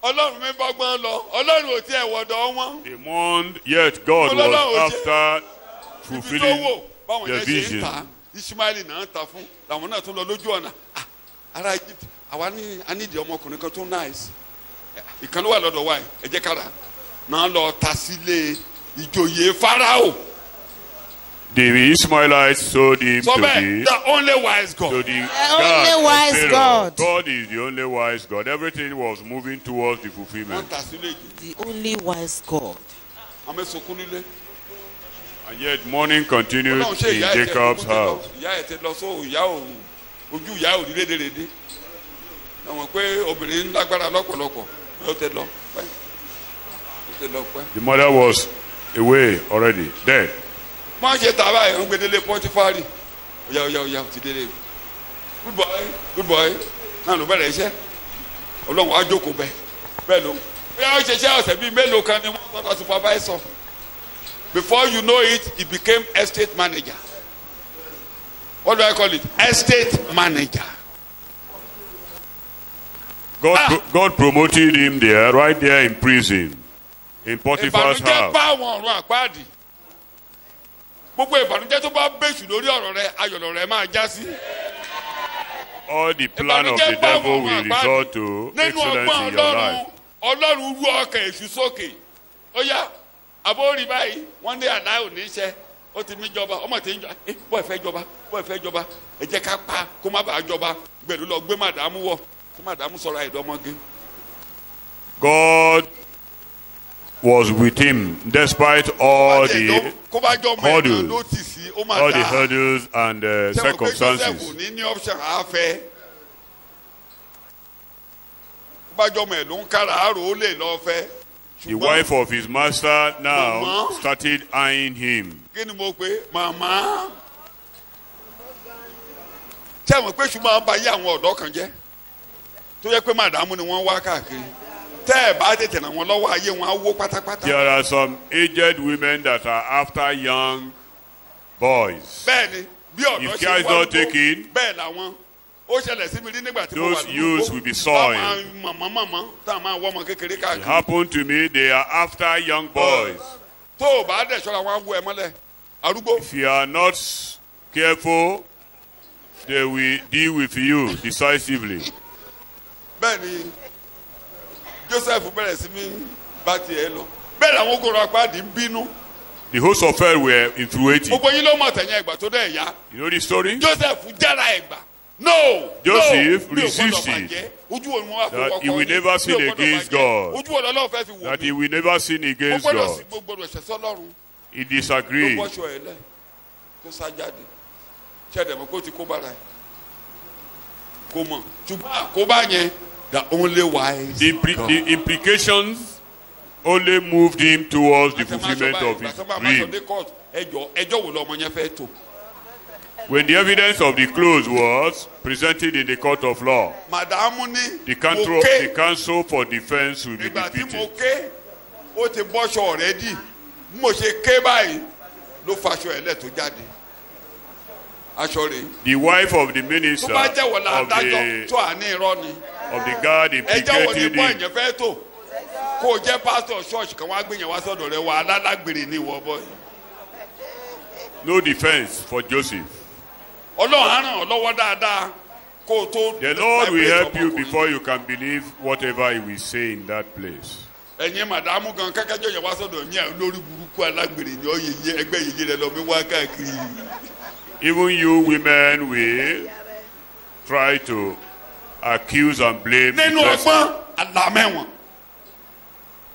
Ọlọ́run mi bá gbọ́n lọ. Ọlọ́run ò tiẹ̀ wọ̀dọ̀ wọn. They mourned, yet God was after Ibi tó wò fulfilling báwọn their yẹn ṣe ń vision. ta Ismaili náà ń ta fún làwọn náà tún lọ lójú ọ̀nà. Ará Egypt àwa ní anídìí ọmọkùnrin kan tó nice. Ìkan ló wà lọ́dọ̀ wa yìí ẹ jẹ́ ká rà. náà lọ ta sílé ìjòyè Fáráò. The Ishmaelites sold him So to bẹ́ẹ̀, the only wise to God. the only God. wise Pharaoh. God. God is the only wise God. Everything was moving towards the Wọ́n fulfillment. ta sílé ìjòyè. The only wise God. Àmì sunkún nílé. And yet mourning continued Ọlọ́run ṣe in ìyá ẹ̀ tẹ Jacob's sunkún tẹ lọ. house. Ìyá ẹ̀ tẹ lọ sóò ìyá ò ojú ìyá ò rí rédèrèdè. Àwọn pé obìnrin lágbára lọ́pọ̀lọpọ̀ ó tẹ lọ pẹ́. Ó tẹ lọ pẹ́. The mother was away already, dead. Wọ́n ṣe tàbá ẹ̀ ń gbedele Pọ́tífárì. Oya ti délé. Good boy náà ló bẹ̀rẹ̀ iṣẹ́. Ọlọ́run á jókòó bẹ́ẹ̀ ló. Bí wọ́n ṣe ṣe ọ̀sẹ̀ bíi mélòó kan ni wọ́n sọ̀rọ̀ supervisor. Before you know it, he became estate manager. What do I call it? Estate manager. God promoted him there, right there in prison, in Potiphar's Ìbànújẹ́ house. bá àwọn ọ̀run àpáàdì. Gbogbo ìbànújẹ́ tó bá bẹ̀sù lórí ọ̀rọ̀ rẹ, ayọ̀lọ̀ rẹ máa já sí. All the plan of the devil will result to Nínú excellence ọgbọ́n in your life. Ọlọ́run rú ọkàn èṣù sókè. Ó yá, àbórí báyìí, wọ́n ní àná ò ní iṣẹ́. Ó ti mí jọba, ọmọ tí ń jọ, bọ́ọ̀ fẹ́ jọba, ẹ jẹ́ ká pa kó má bàa jọba. Gbẹ̀rù lọ gbé màdàmú wọ̀, kí màdàmú sọ̀rọ̀ àìdọ́mọge. God was with him despite all the Kó bá jọ mọ̀ ẹ̀dá ló ti sí, ó máa dáa. hurdles and circumstances. Ní option àáfẹ́. Kó bá jọ mọ̀ ẹ̀ ló ń kára àárò ó lè lọ fẹ́. The wife of his master now started eyeing him. Kí ni mo pé màmá? Ṣé àwọn pé ṣùgbọ́n bá yé àwọn ọ̀dọ́ kan jẹ́? Tó yẹ pé màdàmú ni wọ́n wá káàkiri. Tẹ́ ẹ̀ bá tètè ràn wọ́n lọ́wọ́ ayé wọn á wó pátápátá. There are some aged women that are after young boys. Bẹ́ẹ̀ni, bí ọ̀dọ́ If care is not taken, bẹ́ẹ̀ làwọn. Ó ṣẹlẹ̀ sí mi rí nígbà tí mo wà those youths will be soiled. Màmá táwọn máa wọ́ ọmọ kékeré It káàkiri. happened to me. They are after young boys. Tó o bá dẹ̀ ṣọ́ra wọn á wọ ẹ mọ́lẹ̀. Arúgbó. If you are not careful, they will deal with you decisively. Bẹ́ẹ̀ni Joseph bẹ̀rẹ̀ sí mi bá tiẹ̀ lọ. Bẹ́ẹ̀ làwọn ogun ọ̀rọ̀ apáàdì ń bínú. The hosts of hell were infuriated. Gbogbo yín ló mọ̀ tẹ̀yìn ẹ̀gbà tó dẹ̀ yá. You know the story? Joseph jára ẹ̀gbà. No. Joseph mi ò gbọ́dọ̀ resisted bàjẹ́. Ojú wo ni wọ́n wá fún that ọkọ he will yín? never sin Mi ò gbọ́dọ̀ against bàjẹ́. God. Ojú wo lọ́lọ́run fẹ́ fi wò That mí? he will never sin Mo against gbọ́dọ̀ God. mo gbọ́dọ̀ ṣẹ̀ sọ́lọ́run. He Ló disagreed. bọ́ṣọ ẹ̀ lẹ̀ tó sá jáde. Ṣẹ̀dẹ̀ mọ́ kó ti kó bára ẹ̀. Kó mọ̀. Ṣùgbọ́n àkóbá yẹn the only wise God. The implications only moved him towards the fulfillment of his dream. Ẹjọ́ wo lọmọ yẹn fẹ́ tó? When the evidence of the close was presented in the court of law, Màdàmú ní the mo ké. counsel for defense will be Ìgbà tí mo defeated. ké ó ti bọ́ṣọ ọ̀rẹ́dì bí mo ṣe ké báyìí ló faṣọ ẹ̀ lẹ̀ tó jáde. Aṣọ rẹ̀. The wife of the Tó minister bá jẹ́ wọ̀ la of adájọ́ tó the, à ní irọ́ ni. of the guard Ẹjọ́ wo ni implicated bọ́ him. ẹ̀yẹ fẹ́ tó? Kó o jẹ́ pásítọ̀ ṣọ́ọ̀ṣì kan wá gbìyànjú wá sọ́dọ̀ rẹ̀ wà alálágbèrè ní ìwọ bọ́ yìí. No defense for Joseph. Ọlọ́run á ràn ọ́ lọ́wọ́ dáadáa kó o tó. The Lord will help you ọmọkùnrin. before you can believe whatever he will say in that place. Ẹ̀yin màdàmú gan kákájọ́ yẹn wá sọ́dọ̀ mi à lórí burúkú alágbèrè ni ọ yẹyẹ ẹgbẹ́ yẹyẹ rẹ lọ mi wá káàkiri. Even you women will try to accuse and blame the Nínú person. ọgbọ́n àlàmẹ́wọ̀n.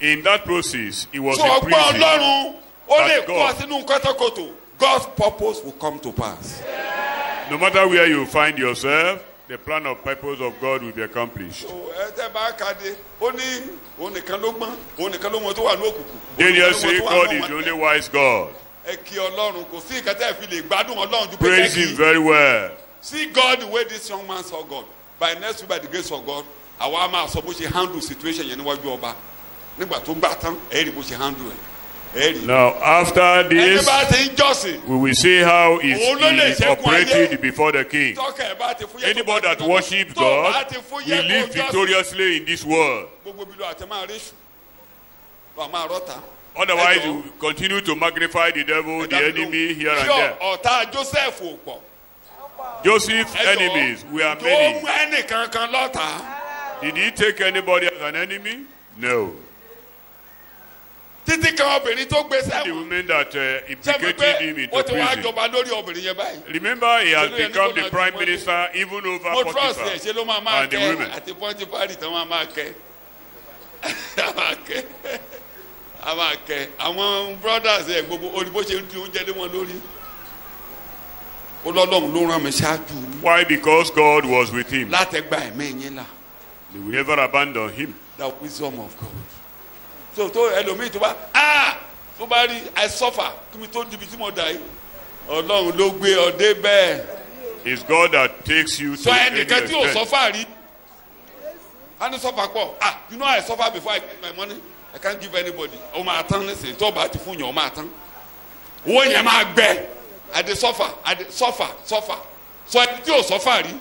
In that process, he was So in ọgbọ́n prison. Ọlọ́run ó lè That kó God- ọ sínú kọ́tọ́kọ́tò. God's purpose will come to pass. No matter where you find yourself, the plan of purpose of God will be accomplished. Ẹ tẹ́ bá kàdé ó ní òun nìkan ló gbọ́n òun nìkan ló mọ tó wà ní òkùnkùn. Daniel said, God is the only wise God. Ẹ kí Ọlọ́run kò sí nǹkan tẹ́ ẹ fi lè gbádùn Ọlọ́run ju pé Praise kẹ́ him kí. very well. See God the way this young man saw God. By next week by the grace of God, àwa máa sọ bó ṣe handle situation yẹn níwájú ọba. Nígbà tó gbà tán, ẹ rí bó ṣe handle ẹ̀. Ẹ rí. Now, after Ẹni this, bá ti ń jọ́sìn. we will see how he Òun ló lè ṣẹ́gun operated ayé. before the king. Tọ́kẹ̀ ẹ̀ bá ti fúyẹ́. Anybody that worships God will live victoriously in this world. Gbogbo bí lo àti máa rí ṣù. Wà máa rọ́ta. Otherwise, you will continue to magnify the devil, the enemy here and there. Ọ̀tá Joseph ò pọ̀. Joseph's enemies were Tó many. mú ẹnìkan kan lọ́ta. Did he take anybody as an enemy? No. kíkan obìnrin tó gbé The sẹ́wọ̀n. women that Sẹ́mi implicated pé him into ó ti wá prison. jọba lórí obìnrin yẹn báyìí. Remember, he has Ṣé ló yẹ become kí the kò máa prime ti wọlé? minister even over Mo trust ẹ̀ Potiphar ṣe ló máa and the kẹ́ women. àti Pọ́tífárì tán máa kẹ́. A máa kẹ́. A máa kẹ́. Àwọn brothers ẹ̀ gbogbo olùbó ṣe ń di oúnjẹ lé wọn lórí. Ó lọ́lọ́run ló rán mi ṣáájú Why? Because God was with him. látẹ̀gbà ẹ̀mí yín là. He will never abandon him. The wisdom of God. So ẹlòmíì tó bá rí I suffer kí mi tó dibi tí mo dà yìí. Ọlọ́run ló gbé ọ dé bẹ́ẹ̀. It's God that takes you to Sọ any ẹnìkan tí ò extent. suffer rí. A ní suffer pọ̀. You know I suffer before I get my money. I can't give anybody. O máa tán nísìnyí tó bá ti fún yàn o máa tán. Owó yẹn máa gbẹ. I dey suffer. Sọ ẹni tí ò suffer rí.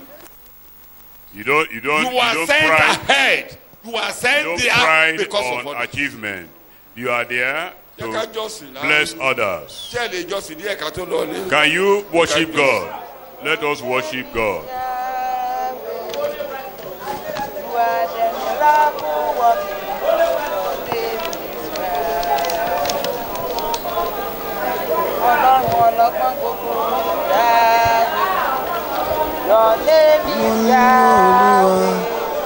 You don't You are sent pride. ahead. You are You sent don't there pride because of on others. achievement. You are there Jẹ́ ká to jọ́sìn láàrin. bless others. Ṣé ẹ lè jọ́sìn díẹ̀ ká tó lọ ní? Can you worship God? Let us worship God. Ọlọ́run ọlọ́gbọ́n gbogbo dáwé. Your name is Yahweh.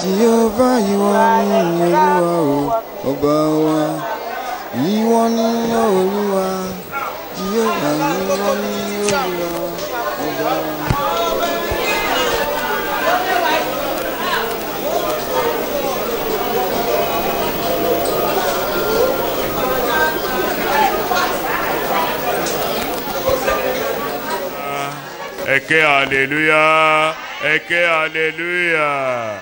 Jehova ìwọ ni Olúwa o, ọba wa. Ìwọ ni Olúwa. Jehova ìwọ ni Olúwa, ọba wa. Eke hallelujah. Eke hallelujah.